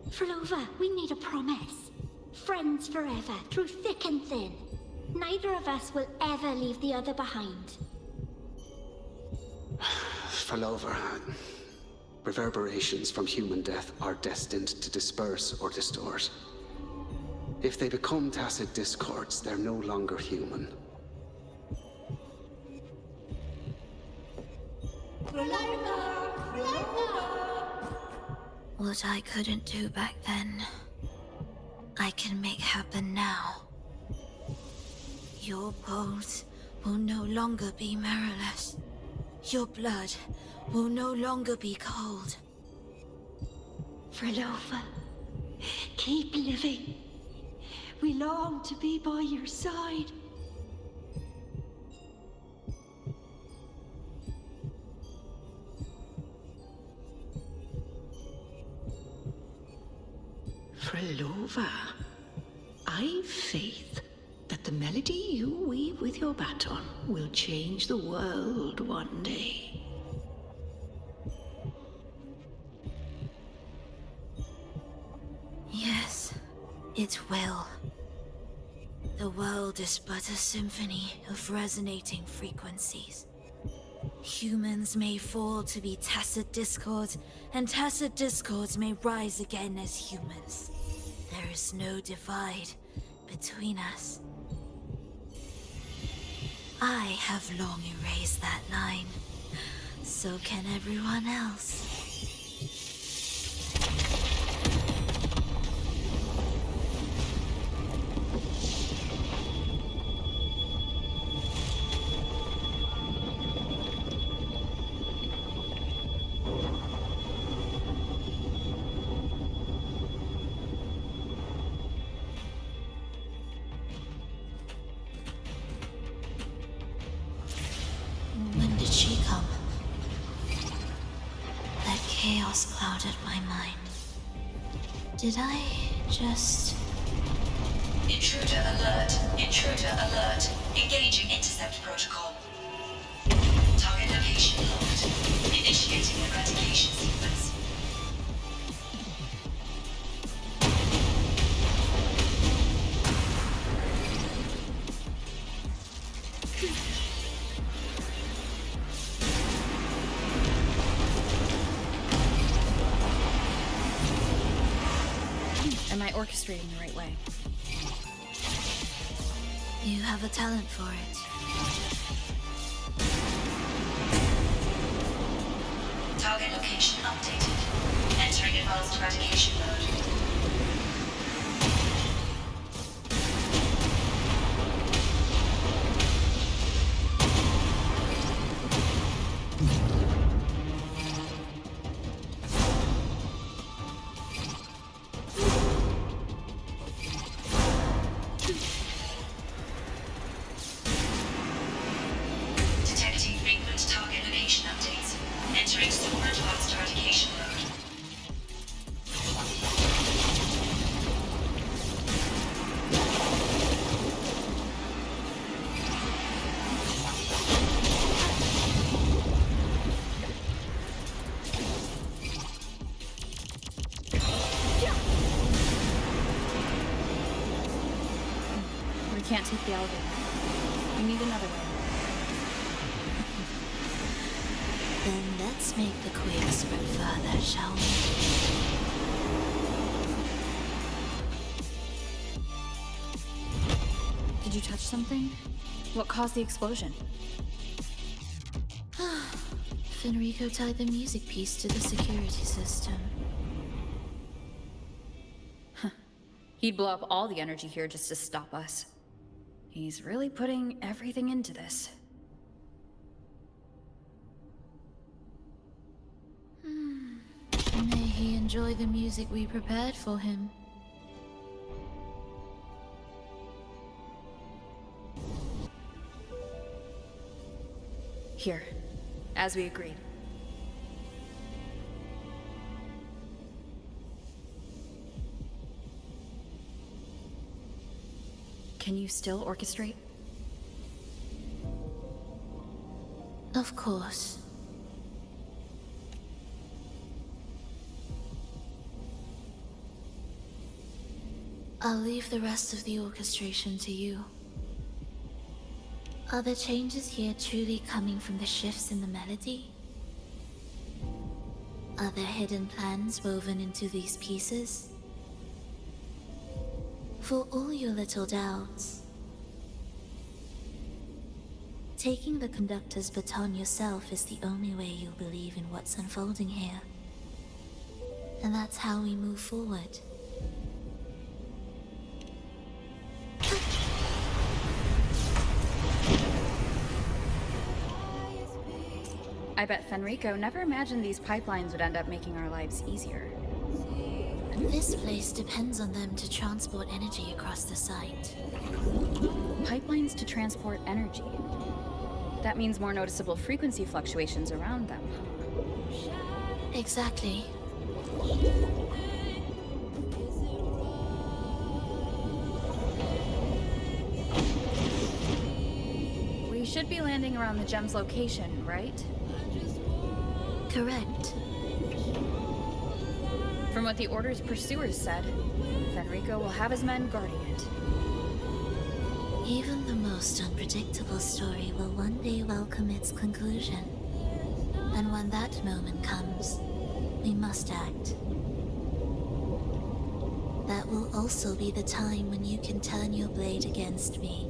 J: Phrolova, we need a promise. Friends forever, through thick and thin. Neither of us will ever leave the other behind.
N: Phrolova, reverberations from human death are destined to disperse or distort. If they become tacit discords, they're no longer human.
F: What I couldn't do back then, I can make happen now. Your bones will no longer be marrowless. Your blood will no longer be cold.
O: Phrolova, keep living. We long to be by your side.
I: Phrolova, I've faith that the melody you weave with your baton will change the world one day.
F: Yes, it will. The world is but a symphony of resonating frequencies. Humans may fall to be tacit discords, and tacit discords may rise again as humans. There is no divide between us. I have long erased that line. So can everyone else. When did she come? That chaos clouded my mind. Did I just...
P: Intruder alert. Intruder alert. Engaging intercept protocol. Target location locked. Initiating eradication sequence.
C: Am I orchestrating the right way?
F: You have a talent for it.
P: Target location updated. Entering advanced eradication mode.
C: can't take the elevator. You need another way.
F: Then let's make the quake spread further, shall we?
C: Did you touch something? What caused the explosion?
F: Fenrico tied the music piece to the security system.
C: He'd blow up all the energy here just to stop us. He's really putting everything into this.
F: May he enjoy the music we prepared for him.
C: Here, as we agreed. Can you still orchestrate?
F: Of course. I'll leave the rest of the orchestration to you. Are the changes here truly coming from the shifts in the melody? Are there hidden plans woven into these pieces? For all your little doubts, taking the conductor's baton yourself is the only way you'll believe in what's unfolding here. And that's how we move forward.
C: I bet Fenrico never imagined these pipelines would end up making our lives easier.
F: This place depends on them to transport energy across the site.
C: Pipelines to transport energy. That means more noticeable frequency fluctuations around them, huh?
F: Exactly.
C: We should be landing around the gem's location, right?
F: Correct.
C: From what the Order's pursuers said, Fenrico will have his men guarding it.
F: Even the most unpredictable story will one day welcome its conclusion. And when that moment comes, we must act. That will also be the time when you can turn your blade against me.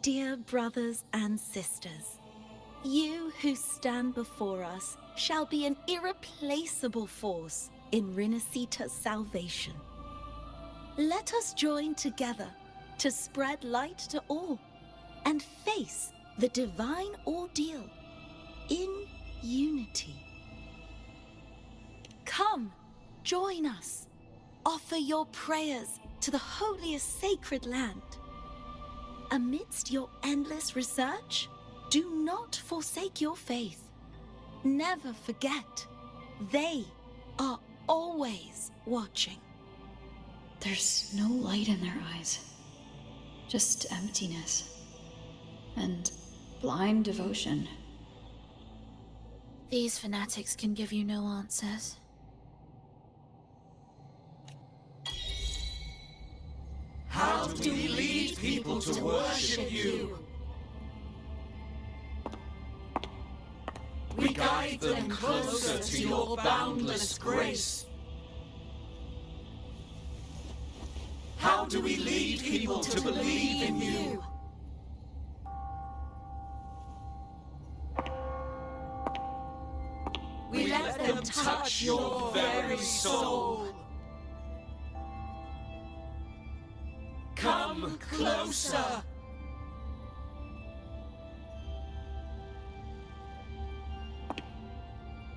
Q: Dear brothers and sisters, you who stand before us shall be an irreplaceable force in Rinasita's salvation. Let us join together to spread light to all and face the divine ordeal in unity. Come, join us. Offer your prayers to the holiest sacred land. Amidst your endless research, do not forsake your faith. Never forget, they are always watching.
C: There's no light in their eyes. Just emptiness. And blind devotion.
F: These fanatics can give you no answers.
R: How do we lead people to worship you? We guide them closer to your boundless grace. How do we lead people to believe in you? We let them touch your very soul. Come closer.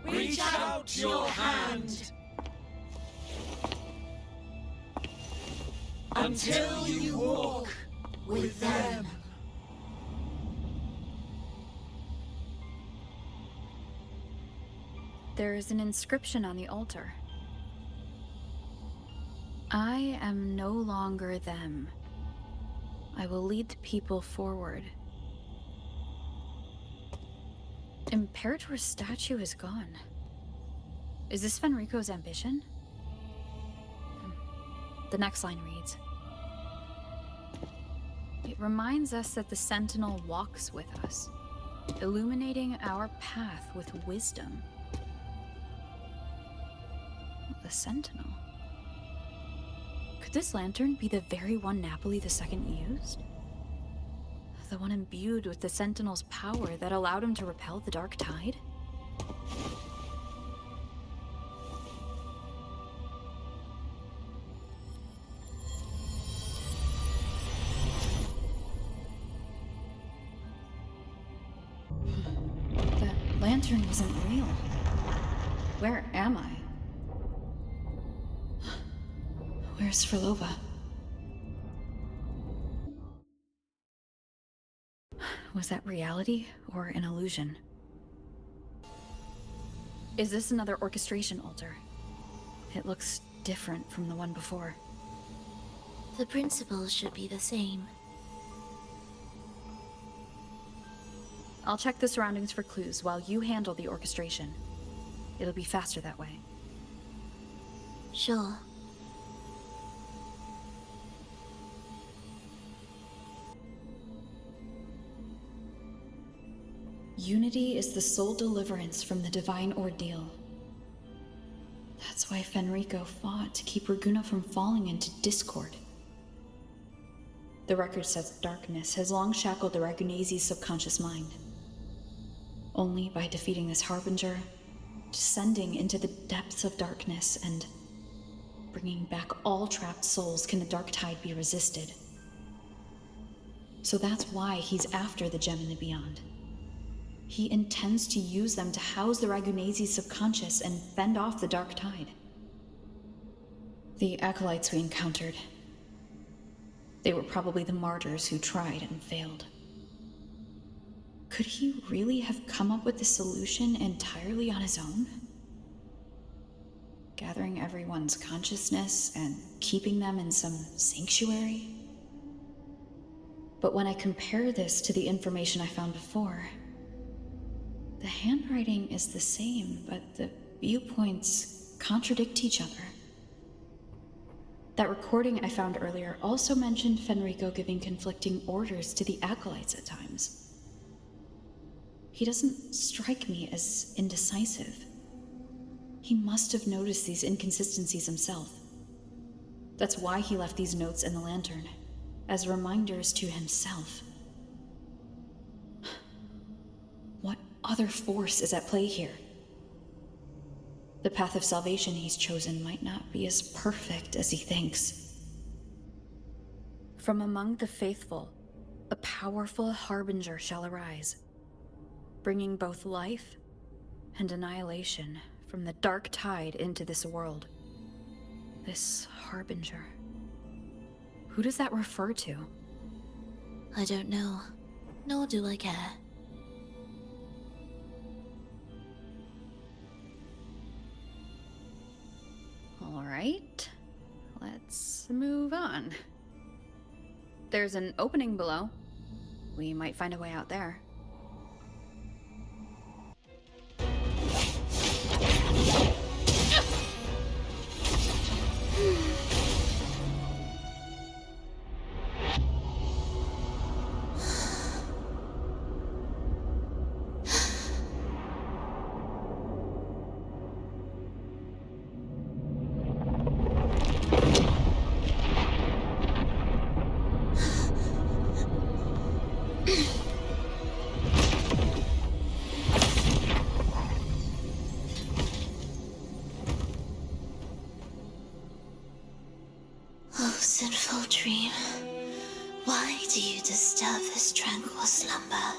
R: Reach out your hand. until you walk with them.
C: There is an inscription on the altar. I am no longer them. I will lead the people forward. Imperator's statue is gone. Is this Fenrico's ambition? The next line reads, "It reminds us that the Sentinel walks with us, illuminating our path with wisdom." The Sentinel? Could this lantern be the very one Napoli II used? The one imbued with the Sentinel's power that allowed him to repel the Dark Tide? The lantern isn't real. Where am I? Where's Phrolova? Was that reality or an illusion? Is this another orchestration altar? It looks different from the one before.
F: The principles should be the same.
C: I'll check the surroundings for clues while you handle the orchestration. It'll be faster that way.
F: Sure.
C: Unity is the sole deliverance from the divine ordeal. That's why Fenrico fought to keep Raguna from falling into discord. The record says darkness has long shackled the Ragunese's subconscious mind. Only by defeating this harbinger, descending into the depths of darkness, and bringing back all trapped souls can the Dark Tide be resisted. So that's why he's after the gem in the beyond. He intends to use them to house the Ragunese's subconscious and fend off the Dark Tide. The acolytes we encountered, they were probably the martyrs who tried and failed. Could he really have come up with the solution entirely on his own? Gathering everyone's consciousness and keeping them in some sanctuary? But when I compare this to the information I found before, the handwriting is the same, but the viewpoints contradict each other. That recording I found earlier also mentioned Fenrico giving conflicting orders to the acolytes at times. He doesn't strike me as indecisive. He must have noticed these inconsistencies himself. That's why he left these notes in the lantern, as reminders to himself. What other force is at play here? The path of salvation he's chosen might not be as perfect as he thinks. From among the faithful, a powerful harbinger shall arise, bringing both life and annihilation from the Dark Tide into this world. This harbinger. Who does that refer to?
F: I don't know, nor do I care.
C: All right, let's move on. There's an opening below. We might find a way out there.
F: Sinful dream, why do you disturb this tranquil slumber?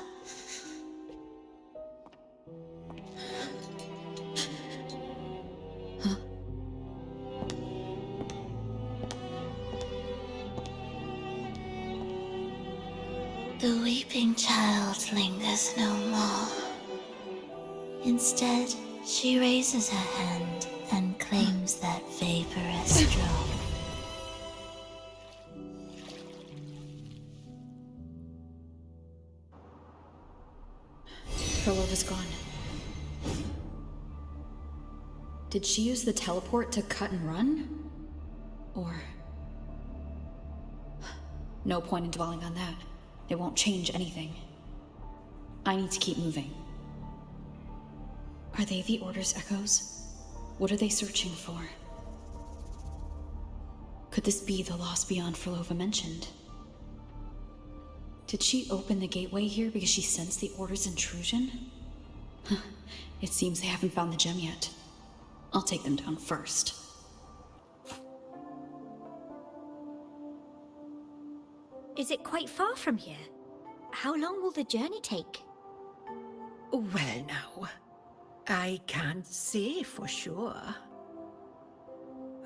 F: The weeping child lingers no more. Instead, she raises her hand and claims that vaporous drop.
C: Phrolova's gone. Did she use the teleport to cut and run? Or... No point in dwelling on that. It won't change anything. I need to keep moving. Are they the Order's echoes? What are they searching for? Could this be the lost beyond Phrolova mentioned? Did she open the gateway here because she sensed the Order's intrusion? It seems they haven't found the gem yet. I'll take them down first.
K: Is it quite far from here? How long will the journey take?
I: Well now, I can't say for sure.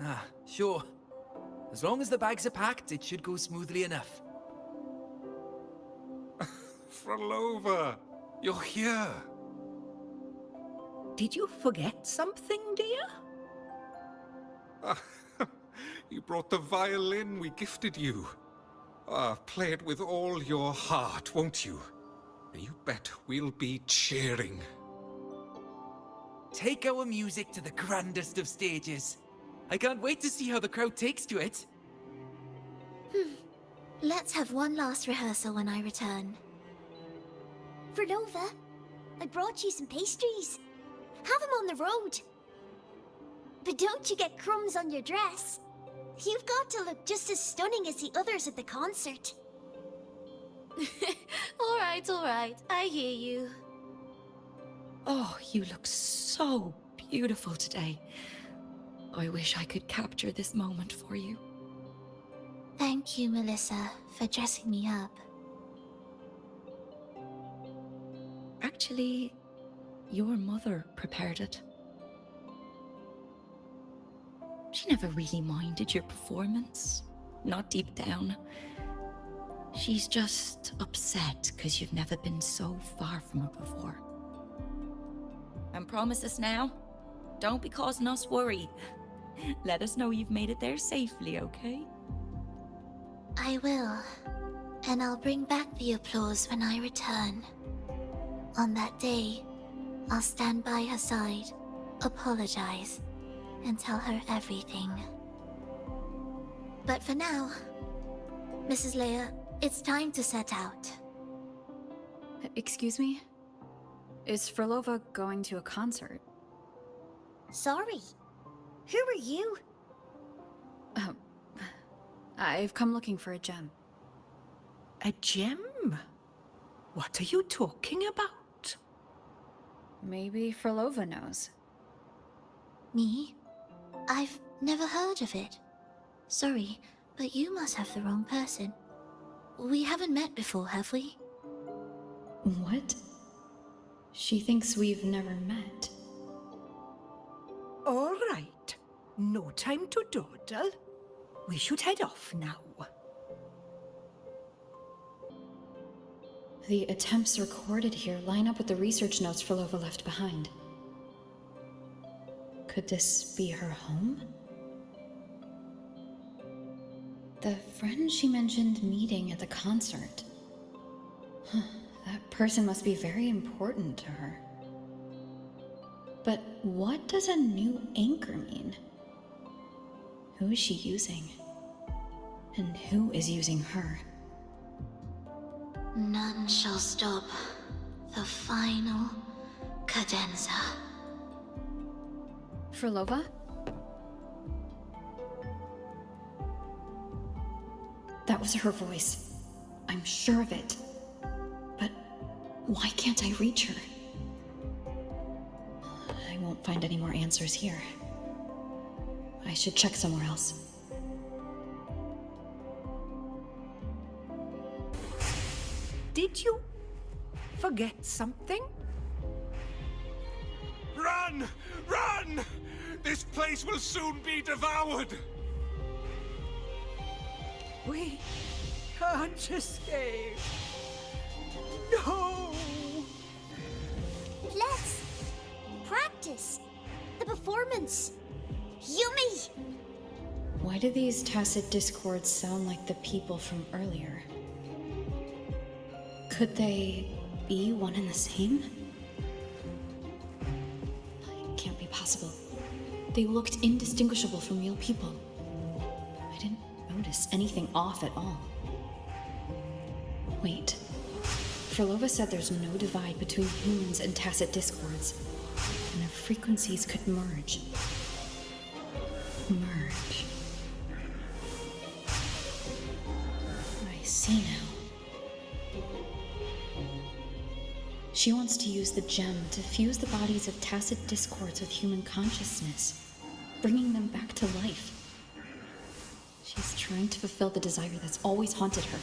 G: Ah, sure. As long as the bags are packed, it should go smoothly enough.
H: Phrolova, you're here.
I: Did you forget something, dear?
H: You brought the violin we gifted you. Play it with all your heart, won't you? You bet we'll be cheering.
G: Take our music to the grandest of stages. I can't wait to see how the crowd takes to it.
J: Let's have one last rehearsal when I return. Phrolova, I brought you some pastries. Have them on the road. But don't you get crumbs on your dress. You've got to look just as stunning as the others at the concert.
K: All right. I hear you.
S: Oh, you look so beautiful today. I wish I could capture this moment for you.
F: Thank you, Melissa, for dressing me up.
S: Actually, your mother prepared it. She never really minded your performance. Not deep down. She's just upset because you've never been so far from her before. And promise us now, don't be causing us worry. Let us know you've made it there safely, okay?
F: I will. And I'll bring back the applause when I return. On that day, I'll stand by her side, apologize, and tell her everything. But for now, Mrs. Leia, it's time to set out.
C: Excuse me? Is Phrolova going to a concert?
J: Sorry. Who are you?
C: I've come looking for a gem.
I: A gem? What are you talking about?
C: Maybe Phrolova knows.
F: Me? I've never heard of it. Sorry, but you must have the wrong person. We haven't met before, have we?
C: What? She thinks we've never met.
I: All right. No time to dawdle. We should head off now.
C: The attempts recorded here line up with the research notes Phrolova left behind. Could this be her home? The friend she mentioned meeting at the concert. That person must be very important to her. But what does a new anchor mean? Who is she using? And who is using her?
F: None shall stop the final cadenza.
C: Phrolova? That was her voice. I'm sure of it. But why can't I reach her? I won't find any more answers here. I should check somewhere else.
I: Did you forget something?
H: Run! Run! This place will soon be devoured!
I: We can't escape. No!
J: Let's practice the performance. Yummy!
C: Why do these tacit discords sound like the people from earlier? Could they be one and the same? It can't be possible. They looked indistinguishable from real people. I didn't notice anything off at all. Wait. Phrolova said there's no divide between humans and tacit discords, and their frequencies could merge. Merge. I see now. She wants to use the gem to fuse the bodies of tacit discords with human consciousness, bringing them back to life. She's trying to fulfill the desire that's always haunted her.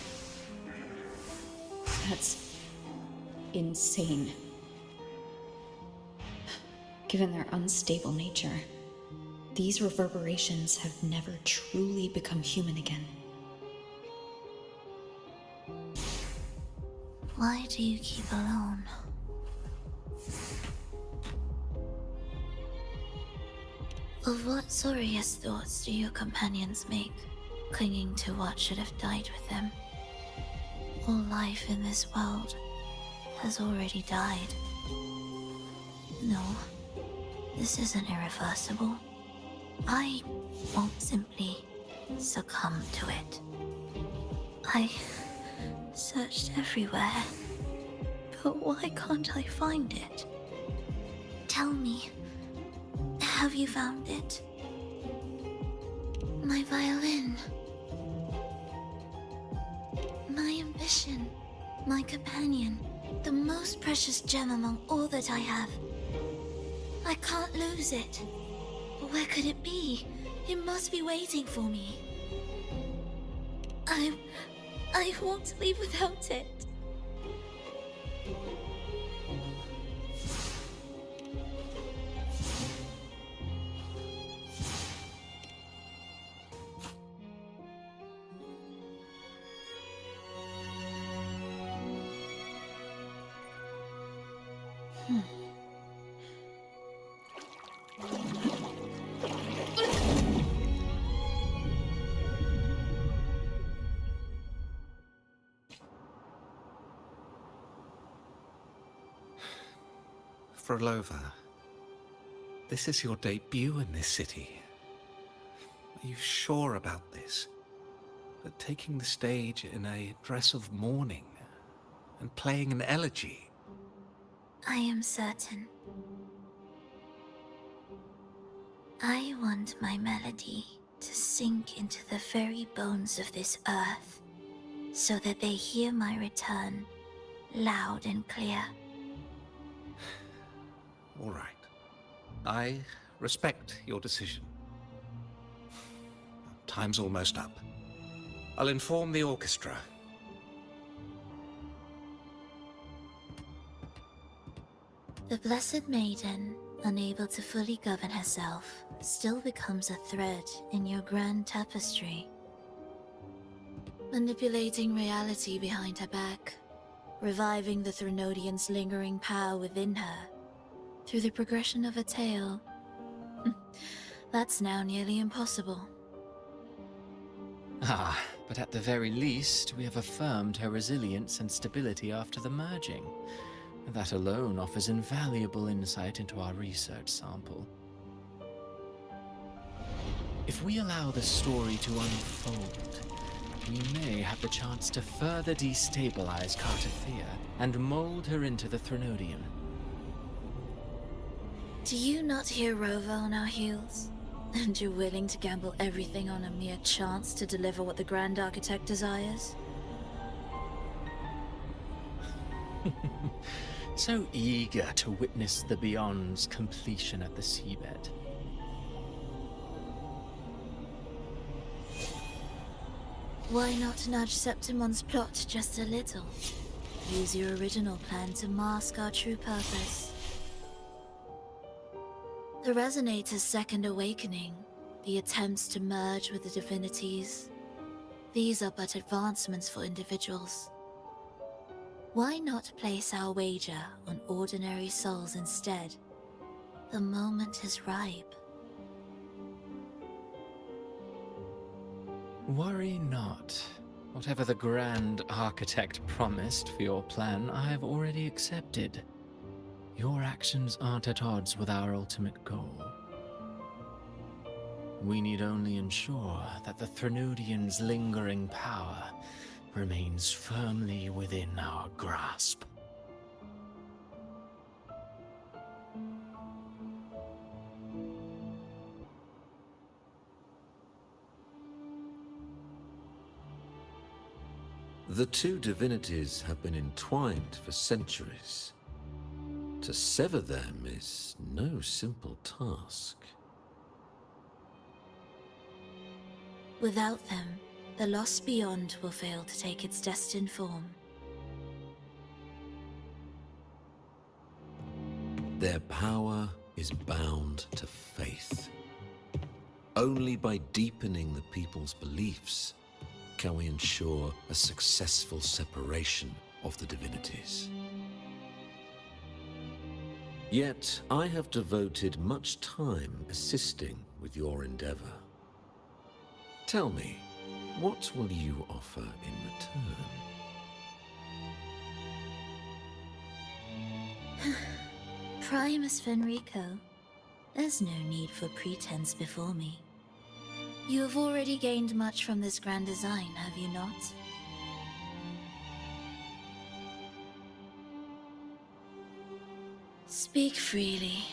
C: That's insane. Given their unstable nature, these reverberations have never truly become human again.
F: Why do you keep alone? Of what sorriest thoughts do your companions make, clinging to what should have died with them? All life in this world has already died. No, this isn't irreversible. I won't simply succumb to it. I searched everywhere, but why can't I find it? Tell me, have you found it? My violin. My ambition. My companion. The most precious gem among all that I have. I can't lose it. Where could it be? It must be waiting for me. I won't leave without it.
H: Phrolova, this is your debut in this city. Are you sure about this? That taking the stage in a dress of mourning and playing an elegy?
F: I am certain. I want my melody to sink into the very bones of this earth, so that they hear my return loud and clear.
H: All right. I respect your decision. Time's almost up. I'll inform the orchestra.
F: The Blessed Maiden, unable to fully govern herself, still becomes a thread in your grand tapestry. Manipulating reality behind her back, reviving the Threnodian's lingering power within her, through the progression of a tale. That's now nearly impossible.
T: Ah, but at the very least, we have affirmed her resilience and stability after the merging. That alone offers invaluable insight into our research sample. If we allow the story to unfold, we may have the chance to further destabilize Cartothea and mold her into the Threnodian.
F: Do you not hear Rover on our heels? And you're willing to gamble everything on a mere chance to deliver what the Grand Architect desires?
T: So eager to witness the Beyond's completion at the seabed.
F: Why not nudge Septimon's plot just a little? Use your original plan to mask our true purpose. The Resonator's second awakening, the attempts to merge with the divinities, these are but advancements for individuals. Why not place our wager on ordinary souls instead? The moment is ripe.
T: Worry not. Whatever the Grand Architect promised for your plan, I have already accepted. Your actions aren't at odds with our ultimate goal. We need only ensure that the Threnodians' lingering power remains firmly within our grasp.
E: The two divinities have been entwined for centuries. To sever them is no simple task.
F: Without them, the lost beyond will fail to take its destined form.
E: Their power is bound to faith. Only by deepening the people's beliefs can we ensure a successful separation of the divinities. Yet, I have devoted much time assisting with your endeavor. Tell me, what will you offer in return?
F: Primus Fenrico, there's no need for pretense before me. You have already gained much from this grand design, have you not? Speak freely.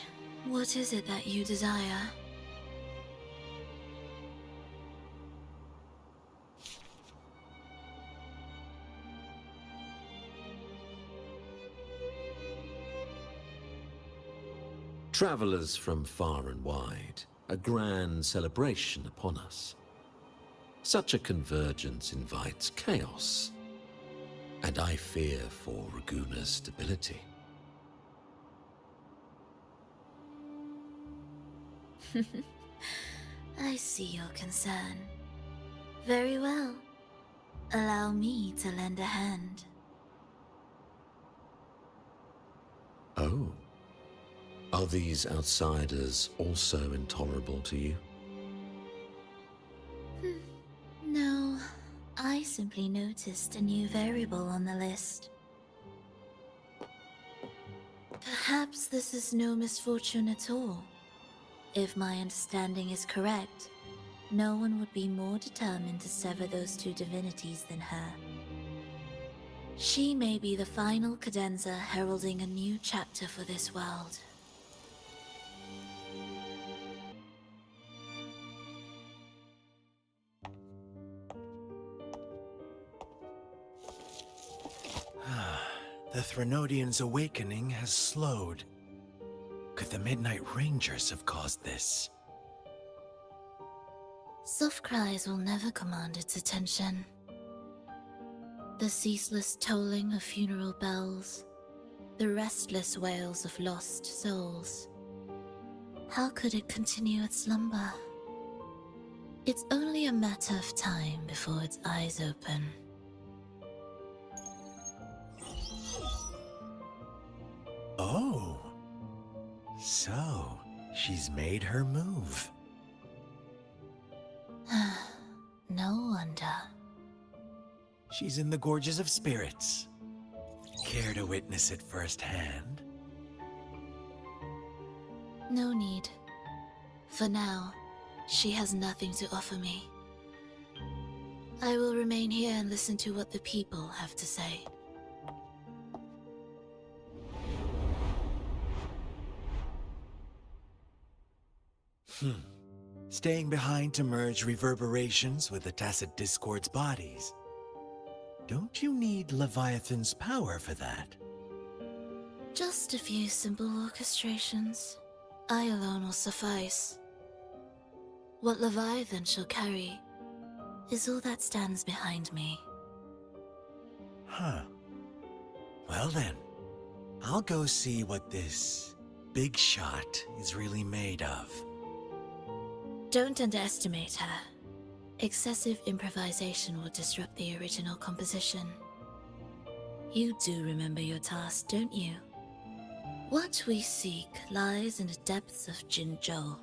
F: What is it that you desire?
E: Travelers from far and wide, a grand celebration upon us. Such a convergence invites chaos, and I fear for Raguna's stability.
F: I see your concern. Very well. Allow me to lend a hand.
E: Oh. Are these outsiders also intolerable to you?
F: No, I simply noticed a new variable on the list. Perhaps this is no misfortune at all. If my understanding is correct, no one would be more determined to sever those two divinities than her. She may be the final cadenza heralding a new chapter for this world.
U: The Threnodians' awakening has slowed. Could the Midnight Rangers have caused this?
F: Soft cries will never command its attention. The ceaseless tolling of funeral bells, the restless wails of lost souls. How could it continue its slumber? It's only a matter of time before its eyes open.
U: Oh. So, she's made her move.
F: No wonder.
U: She's in the Gorges of Spirits. Care to witness it firsthand?
F: No need. For now, she has nothing to offer me. I will remain here and listen to what the people have to say.
U: Staying behind to merge reverberations with the Tacit Discord's bodies. Don't you need Leviathan's power for that?
F: Just a few simple orchestrations. I alone will suffice. What Leviathan shall carry is all that stands behind me.
U: Huh. Well then, I'll go see what this big shot is really made of.
F: Don't underestimate her. Excessive improvisation will disrupt the original composition. You do remember your task, don't you? What we seek lies in the depths of Jinzhou.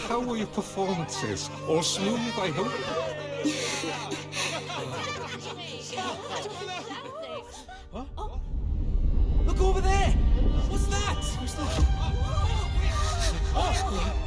H: How were your performances? All smooth, I hope?
G: What? Look over there! What's that? What's that? Oh.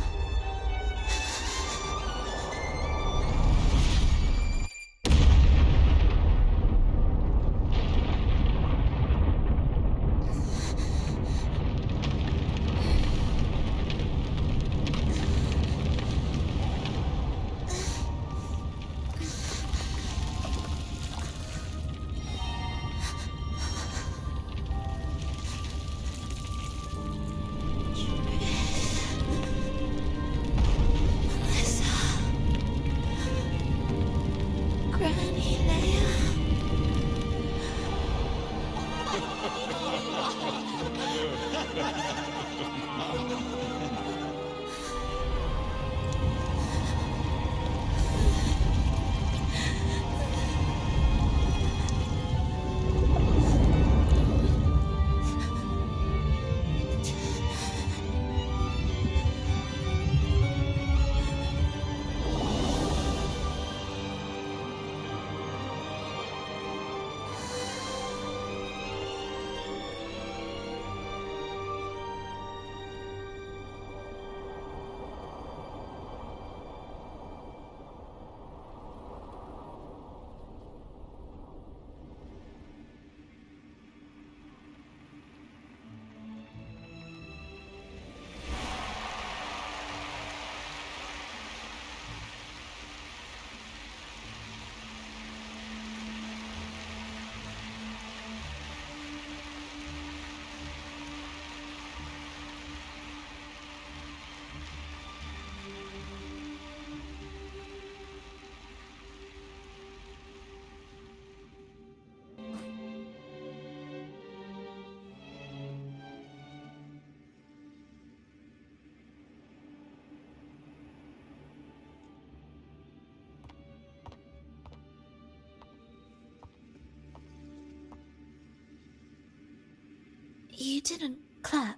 F: You didn't clap.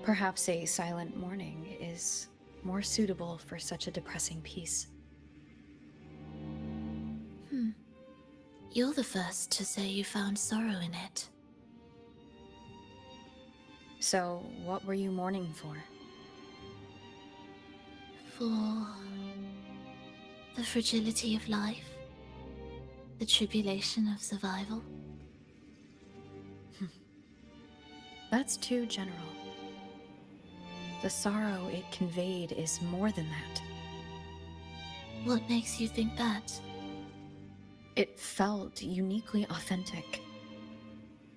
C: Perhaps a silent mourning is more suitable for such a depressing piece.
F: You're the first to say you found sorrow in it.
C: So, what were you mourning for?
F: For the fragility of life, the tribulation of survival.
C: That's too general. The sorrow it conveyed is more than that.
F: What makes you think that?
C: It felt uniquely authentic,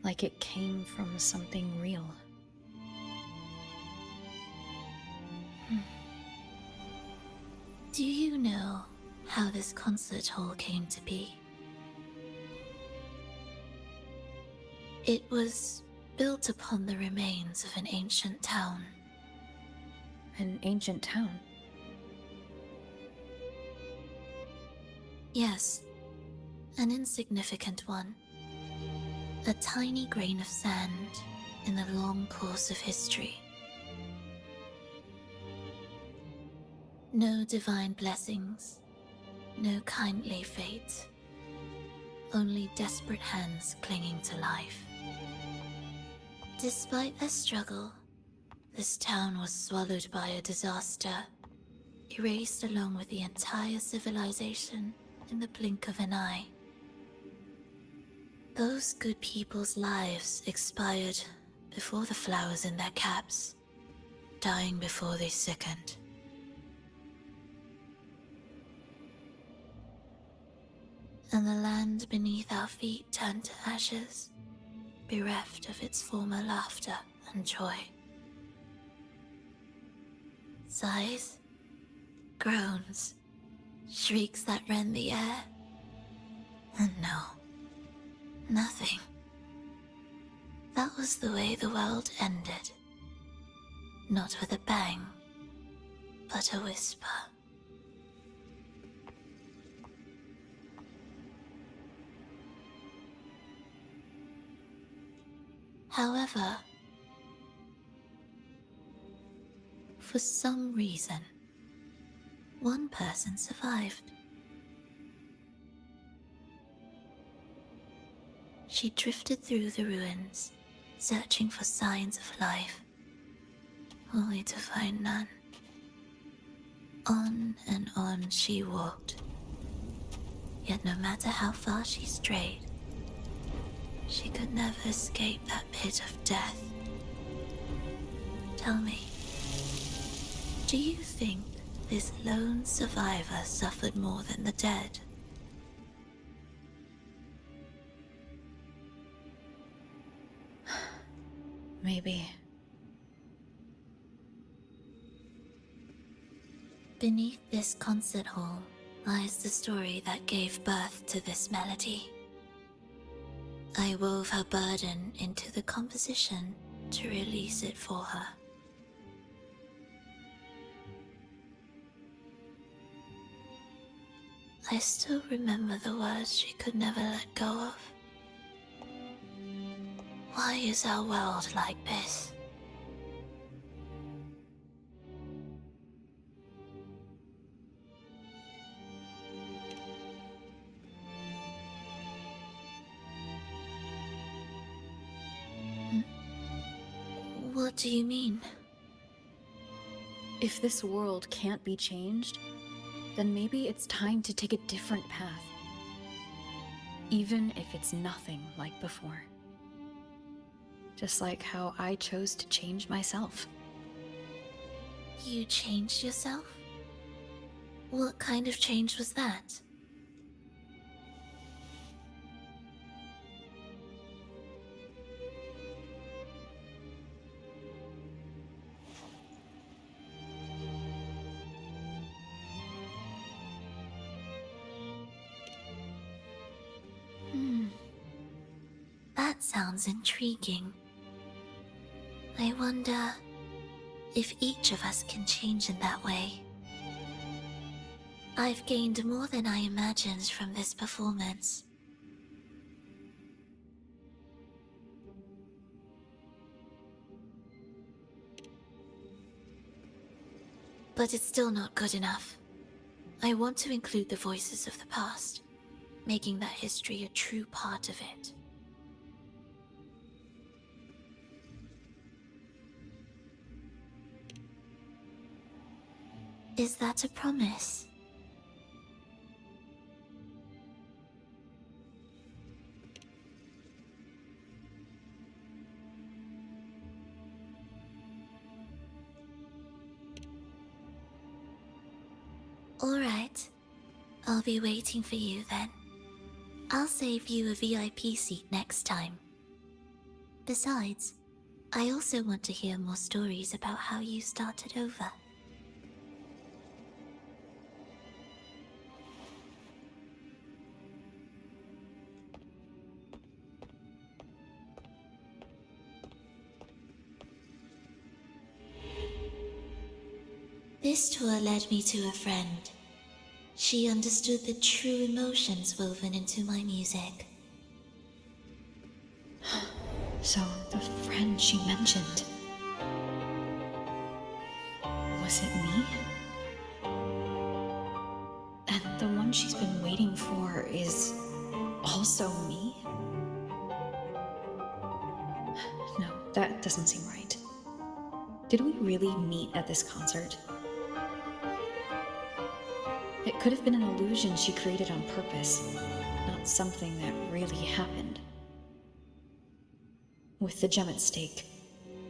C: like it came from something real.
F: Do you know how this concert hall came to be? It was built upon the remains of an ancient town.
C: An ancient town?
F: Yes, an insignificant one. A tiny grain of sand in the long course of history. No divine blessings, no kindly fate, only desperate hands clinging to life. Despite their struggle, this town was swallowed by a disaster, erased along with the entire civilization in the blink of an eye. Those good people's lives expired before the flowers in their caps, dying before they sickened. And the land beneath our feet turned to ashes, bereft of its former laughter and joy. Sighs, groans, shrieks that rend the air. And no, nothing. That was the way the world ended. Not with a bang, but a whisper. However, for some reason, one person survived. She drifted through the ruins, searching for signs of life, only to find none. On and on she walked, yet no matter how far she strayed, she could never escape that pit of death. Tell me, do you think this lone survivor suffered more than the dead?
C: Maybe.
F: Beneath this concert hall lies the story that gave birth to this melody. I wove her burden into the composition to release it for her. I still remember the words she could never let go of. Why is our world like this? What do you mean?
C: If this world can't be changed, then maybe it's time to take a different path. Even if it's nothing like before. Just like how I chose to change myself.
F: You changed yourself? What kind of change was that? That sounds intriguing. I wonder if each of us can change in that way. I've gained more than I imagined from this performance. But it's still not good enough. I want to include the voices of the past. making that history a true part of it. Is that a promise? All right. I'll be waiting for you then. I'll save you a VIP seat next time. Besides, I also want to hear more stories about how you started over. This tour led me to a friend. She understood the true emotions woven into my music.
C: So, the friend she mentioned... was it me? And the one she's been waiting for is... also me? No, that doesn't seem right. Did we really meet at this concert? It could have been an illusion she created on purpose, not something that really happened. With the gem at stake,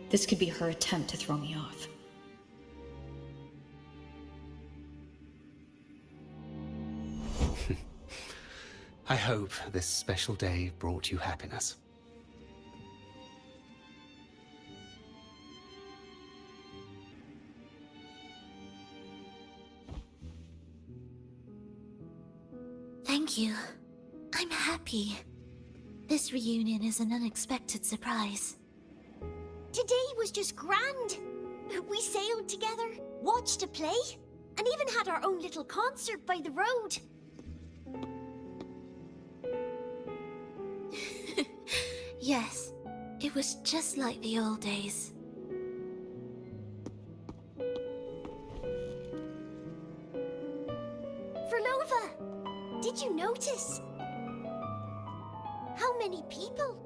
C: this could be her attempt to throw me off.
N: I hope this special day brought you happiness.
F: Thank you. I'm happy. This reunion is an unexpected surprise.
J: Today was just grand. We sailed together, watched a play, and even had our own little concert by the road.
F: Yes, it was just like the old days.
J: Phrolova, did you notice? How many people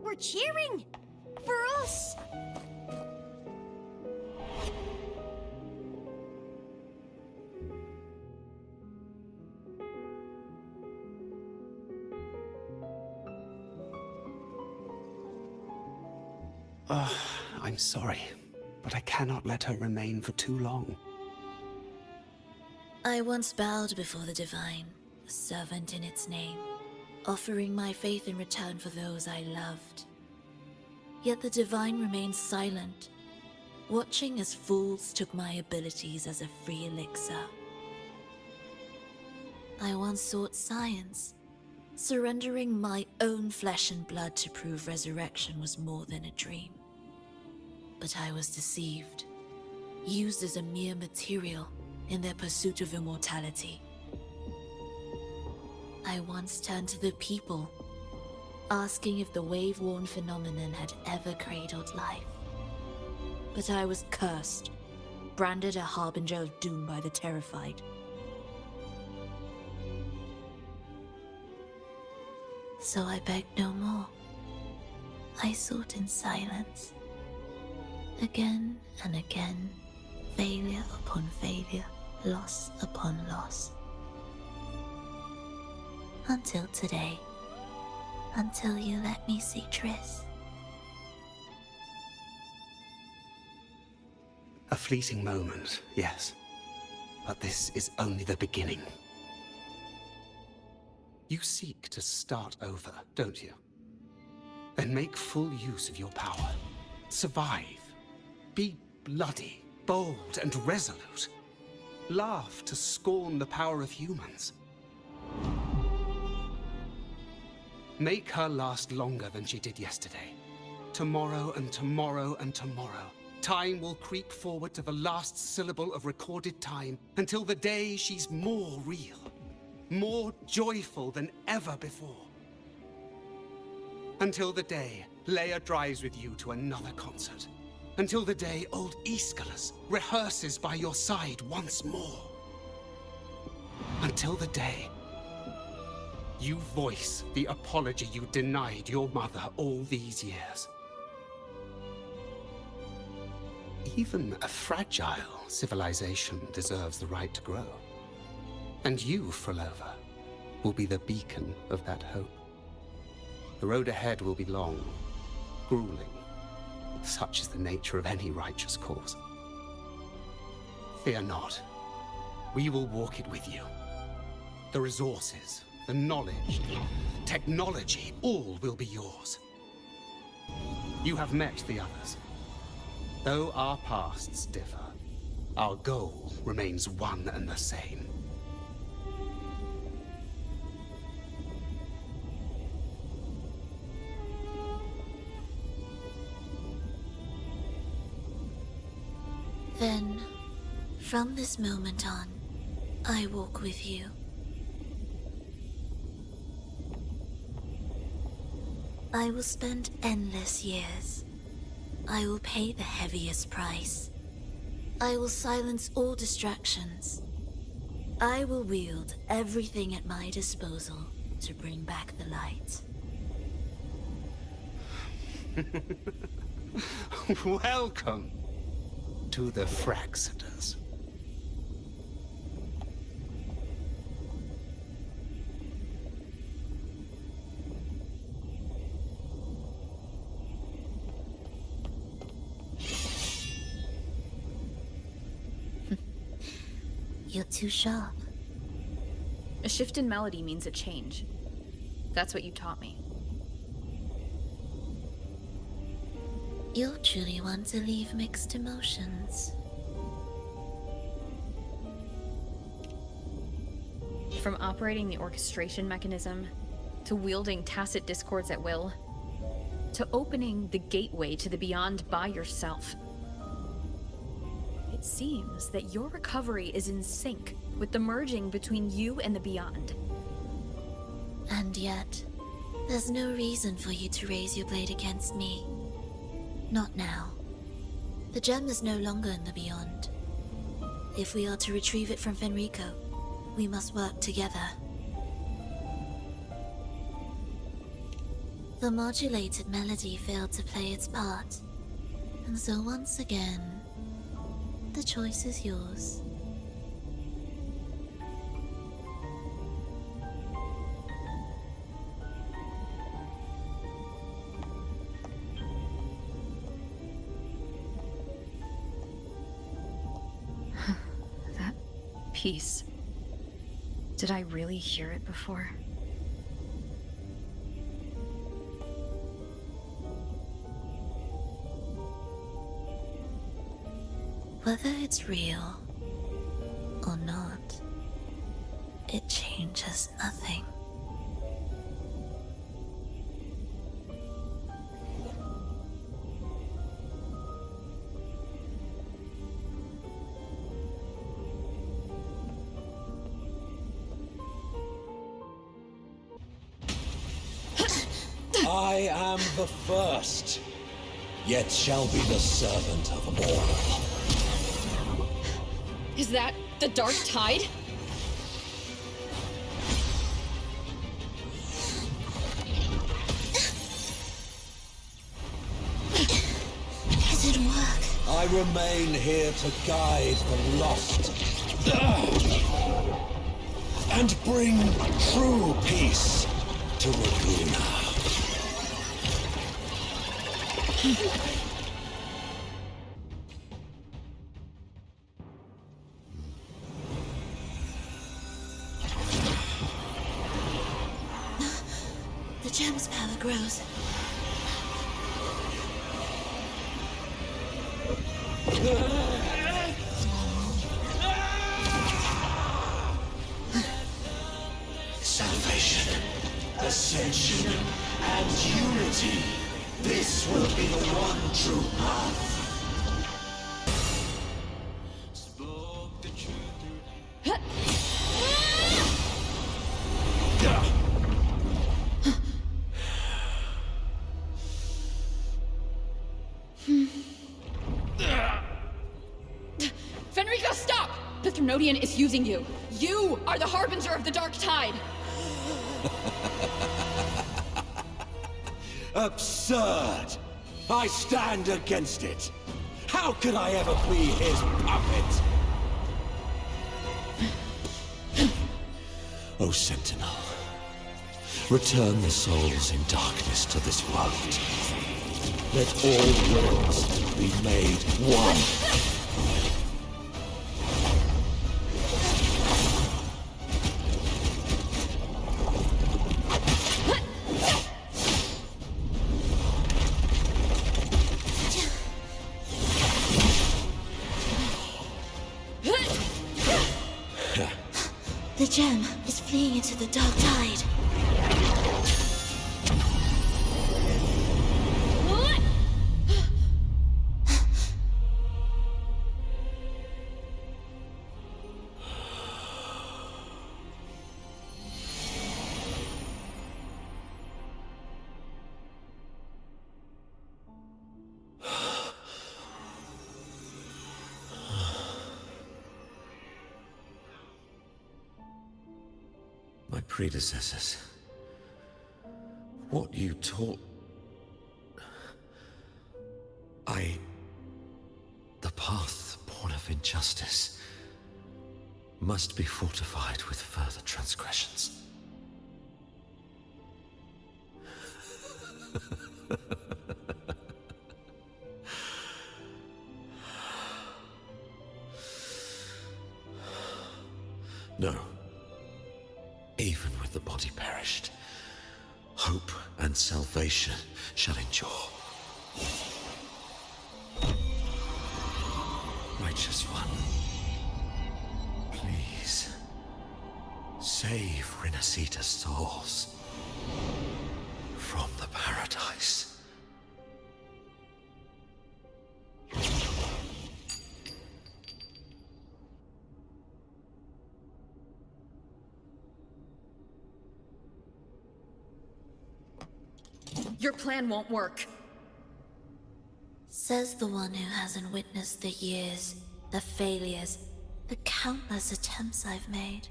J: were cheering for us?
N: I'm sorry, but I cannot let her remain for too long.
F: I once bowed before the Divine, a servant in its name, offering my faith in return for those I loved. Yet the Divine remained silent, watching as fools took my abilities as a free elixir. I once sought science, surrendering my own flesh and blood to prove resurrection was more than a dream. But I was deceived, used as a mere material in their pursuit of immortality. I once turned to the people, asking if the wave-worn phenomenon had ever cradled life. But I was cursed, branded a harbinger of doom by the terrified. So I begged no more. I sought in silence. Again and again, failure upon failure, loss upon loss. Until today. Until you let me see Triss.
N: A fleeting moment, yes. But this is only the beginning. You seek to start over, don't you? Then make full use of your power. Survive. Be bloody, bold, and resolute. Laugh to scorn the power of humans. Make her last longer than she did yesterday. Tomorrow and tomorrow and tomorrow. Time will creep forward to the last syllable of recorded time until the day she's more real, more joyful than ever before. Until the day Leia drives with you to another concert. Until the day old Aeschylus rehearses by your side once more. Until the day you voice the apology you denied your mother all these years. Even a fragile civilization deserves the right to grow. And you, Phrolova, will be the beacon of that hope. The road ahead will be long, grueling. Such is the nature of any righteous cause. Fear not. We will walk it with you. The resources, the knowledge, technology, all will be yours. You have met the others. Though our pasts differ, our goal remains one and the same.
F: Then, from this moment on, I walk with you. I will spend endless years. I will pay the heaviest price. I will silence all distractions. I will wield everything at my disposal to bring back the light.
N: Welcome to the Fraxiters.
F: You're too sharp.
A: A shift in melody means a change. That's what you taught me.
F: You're truly one to leave mixed emotions.
A: From operating the orchestration mechanism, to wielding tacit discords at will, to opening the gateway to the beyond by yourself. It seems that your recovery is in sync with the merging between you and the beyond.
F: And yet, there's no reason for you to raise your blade against me. Not now. The gem is no longer in the beyond. If we are to retrieve it from Fenrico, we must work together. The modulated melody failed to play its part, and so once again, the choice is yours.
A: That piece. Did I really hear it before?
F: Whether it's real or not, it changes nothing.
E: I am the first, yet shall be the servant of all.
A: Is that the Dark Tide?
F: It didn't work.
E: I remain here to guide the lost. And bring true peace to Raguna.
F: The gem's power grows.
R: Salvation, ascension, and unity. This will be the one true path.
A: Fenrico, stop! The Threnodian is using you. You are the harbinger of the Dark Tide.
R: Absurd! I stand against it! How could I ever be his puppet? O Sentinel, return the souls in darkness to this world. Let all worlds be made one.
F: The gem is fleeing into the dark tide.
E: My predecessors. What you taught... The path born of injustice must be fortified with further transgressions. No. Even with the body perished, hope and salvation shall endure. Righteous One, please, save Renacita's souls from the paradise.
A: Your plan won't work.
F: Says the one who hasn't witnessed the years, the failures, the countless attempts I've made.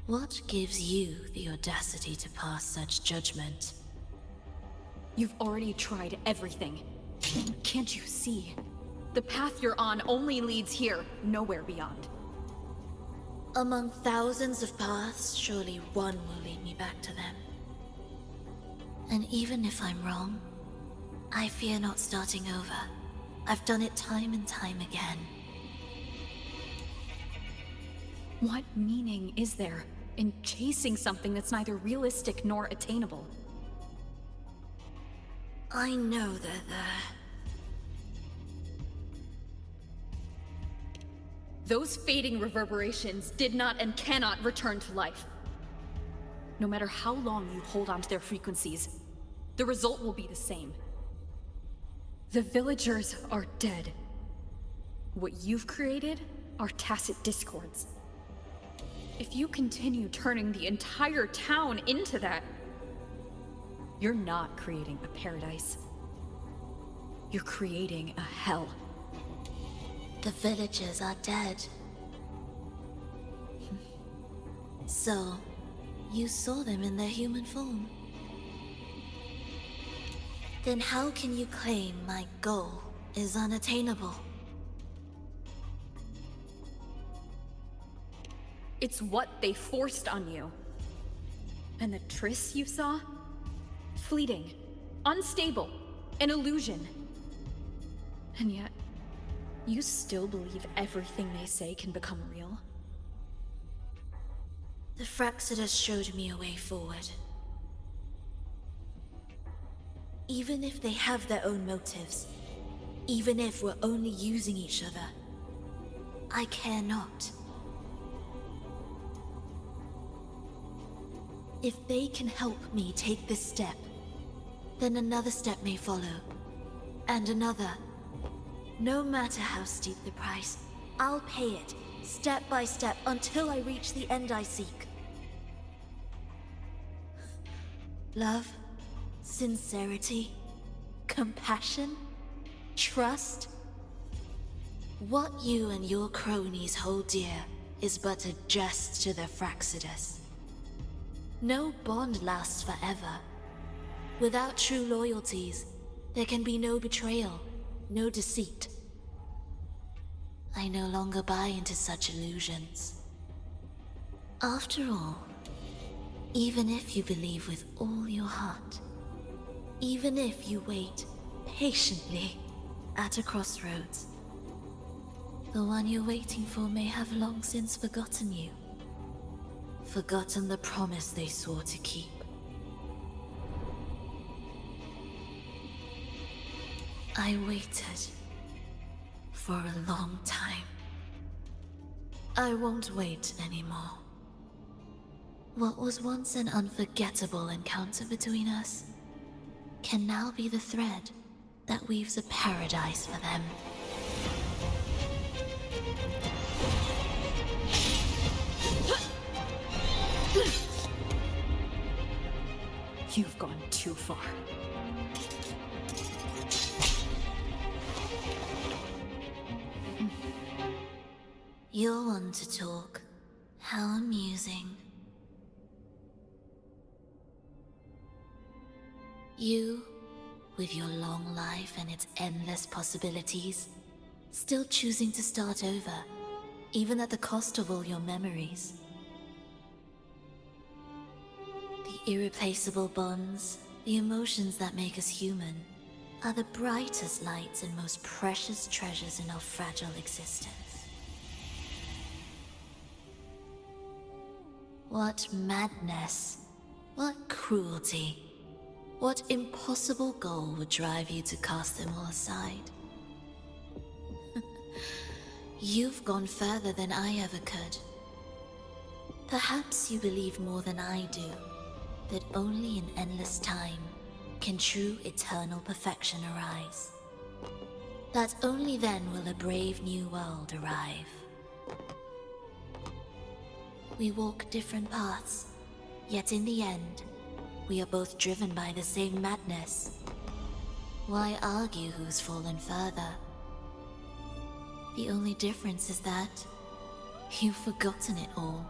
F: What gives you the audacity to pass such judgment?
A: You've already tried everything. Can't you see? The path you're on only leads here, nowhere beyond.
F: Among thousands of paths, surely one will lead me back to them. And even if I'm wrong, I fear not starting over. I've done it time and time again.
A: What meaning is there in chasing something that's neither realistic nor attainable?
F: I know they're there.
A: Those fading reverberations did not and cannot return to life. No matter how long you hold on to their frequencies, the result will be the same. The villagers are dead. What you've created are tacit discords. If you continue turning the entire town into that, you're not creating a paradise. You're creating a hell.
F: The villagers are dead. So, you saw them in their human form. Then how can you claim my goal is unattainable?
A: It's what they forced on you. And the tryst you saw? Fleeting, unstable, an illusion. And yet, you still believe everything they say can become real?
F: The Fractsidus showed me a way forward. Even if they have their own motives, even if we're only using each other, I care not. If they can help me take this step, then another step may follow, and another. No matter how steep the price, I'll pay it, step by step, until I reach the end I seek. Love, sincerity, compassion, trust. What you and your cronies hold dear is but a jest to the Fractsidus. No bond lasts forever. Without true loyalties, there can be no betrayal, no deceit. I no longer buy into such illusions. After all, even if you believe with all your heart, even if you wait patiently at a crossroads, the one you're waiting for may have long since forgotten you. Forgotten the promise they swore to keep. I waited for a long time. I won't wait anymore. What was once an unforgettable encounter between us can now be the thread that weaves a paradise for them.
A: You've gone too far.
F: You're one to talk. How amusing. You, with your long life and its endless possibilities, still choosing to start over, even at the cost of all your memories. The irreplaceable bonds, the emotions that make us human, are the brightest lights and most precious treasures in our fragile existence. What madness, what cruelty, what impossible goal would drive you to cast them all aside? You've gone further than I ever could. Perhaps you believe more than I do, that only in endless time can true eternal perfection arise. That only then will a brave new world arrive. We walk different paths, yet in the end, we are both driven by the same madness. Why argue who's fallen further? The only difference is that you've forgotten it all.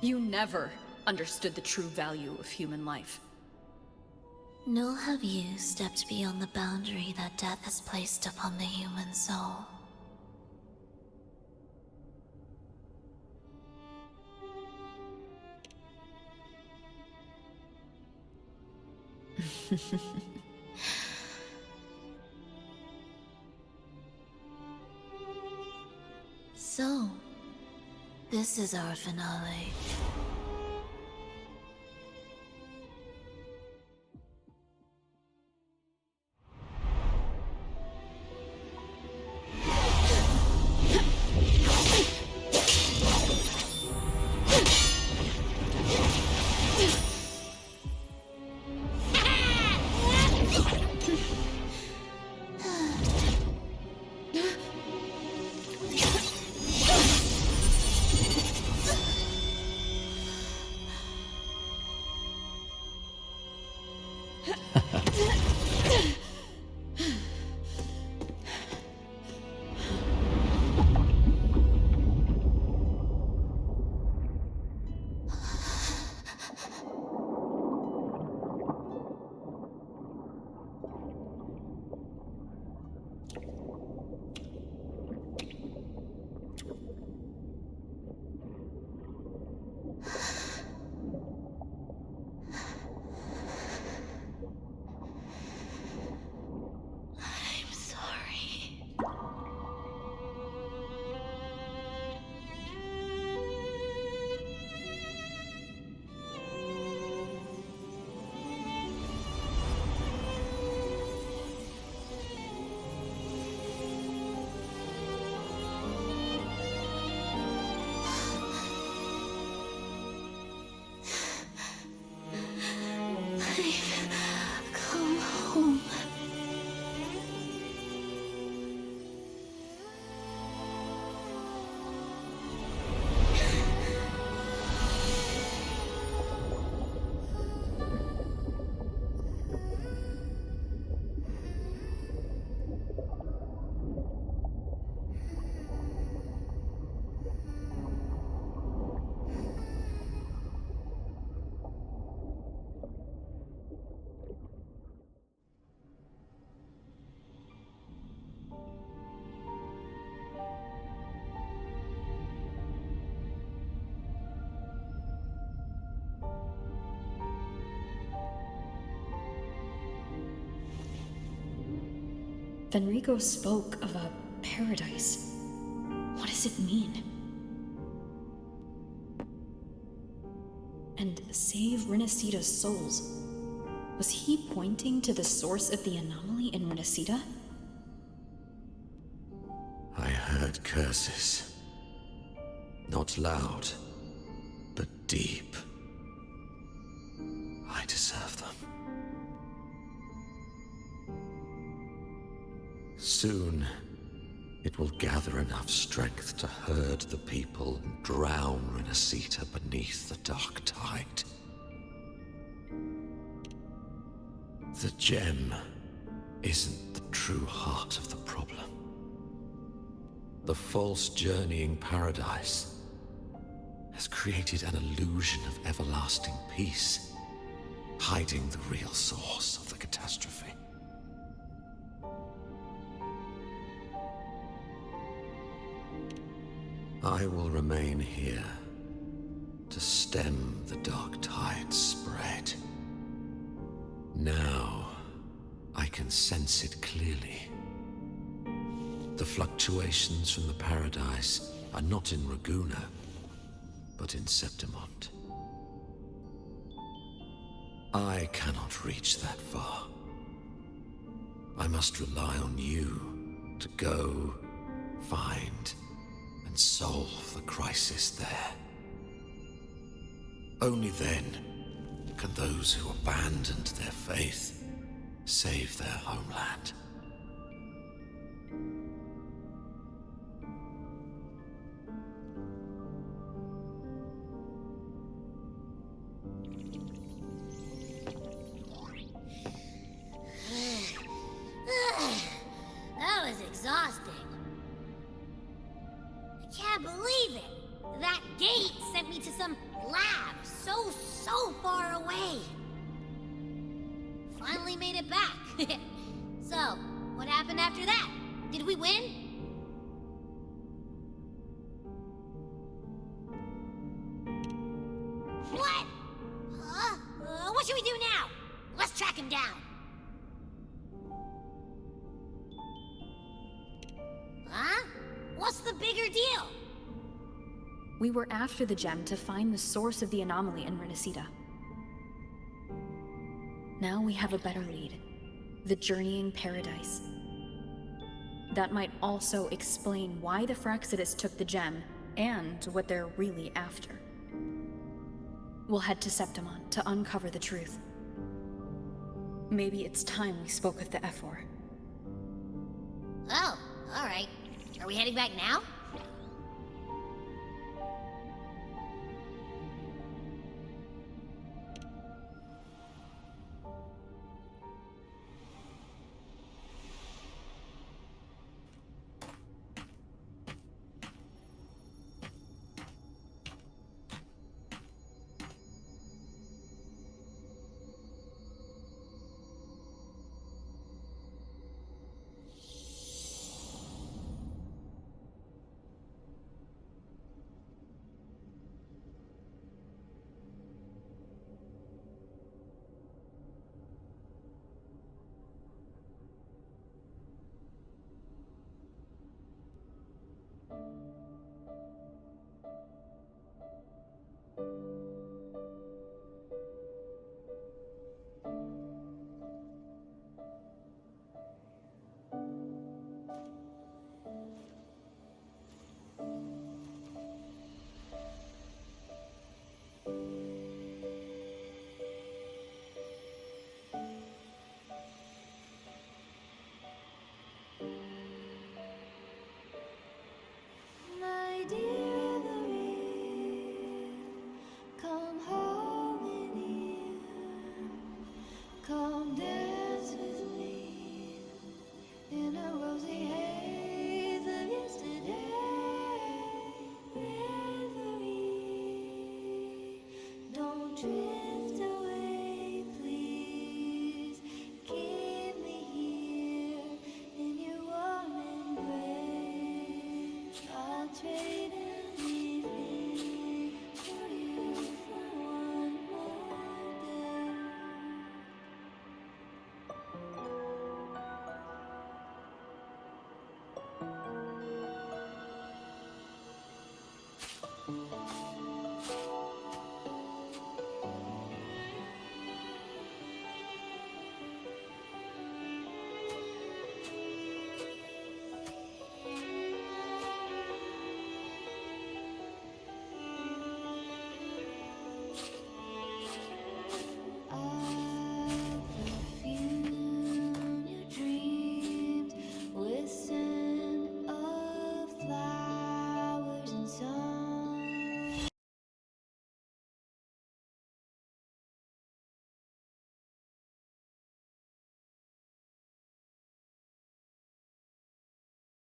A: You never understood the true value of human life.
F: Nor have you stepped beyond the boundary that death has placed upon the human soul. So, this is our finale.
C: Fenrico spoke of a paradise. What does it mean? And save Renacita's souls. Was he pointing to the source of the anomaly in Renacita?
E: I heard curses. Not loud, but deep. I deserve them. Soon, it will gather enough strength to herd the people and drown Renacita beneath the dark tide. The gem isn't the true heart of the problem. The false journeying paradise has created an illusion of everlasting peace, hiding the real source of the catastrophe. I will remain here to stem the dark tide's spread. Now, I can sense it clearly. The fluctuations from the paradise are not in Raguna, but in Septimont. I cannot reach that far. I must rely on you to go, find, and solve the crisis there. Only then can those who abandoned their faith save their homeland.
B: That was exhausting. I can't believe it. That gate sent me to some lab so far away. Finally made it back. So, what happened after that? Did we win? What? What should we do now? Let's track him down. Huh? What's the bigger deal?
A: We were after the gem to find the source of the anomaly in Renacita. Now we have a better lead. The journeying paradise. That might also explain why the Fraxidus took the gem, and what they're really after. We'll head to Septimont to uncover the truth. Maybe it's time we spoke with the F4.
B: Oh, alright. Are we heading back now?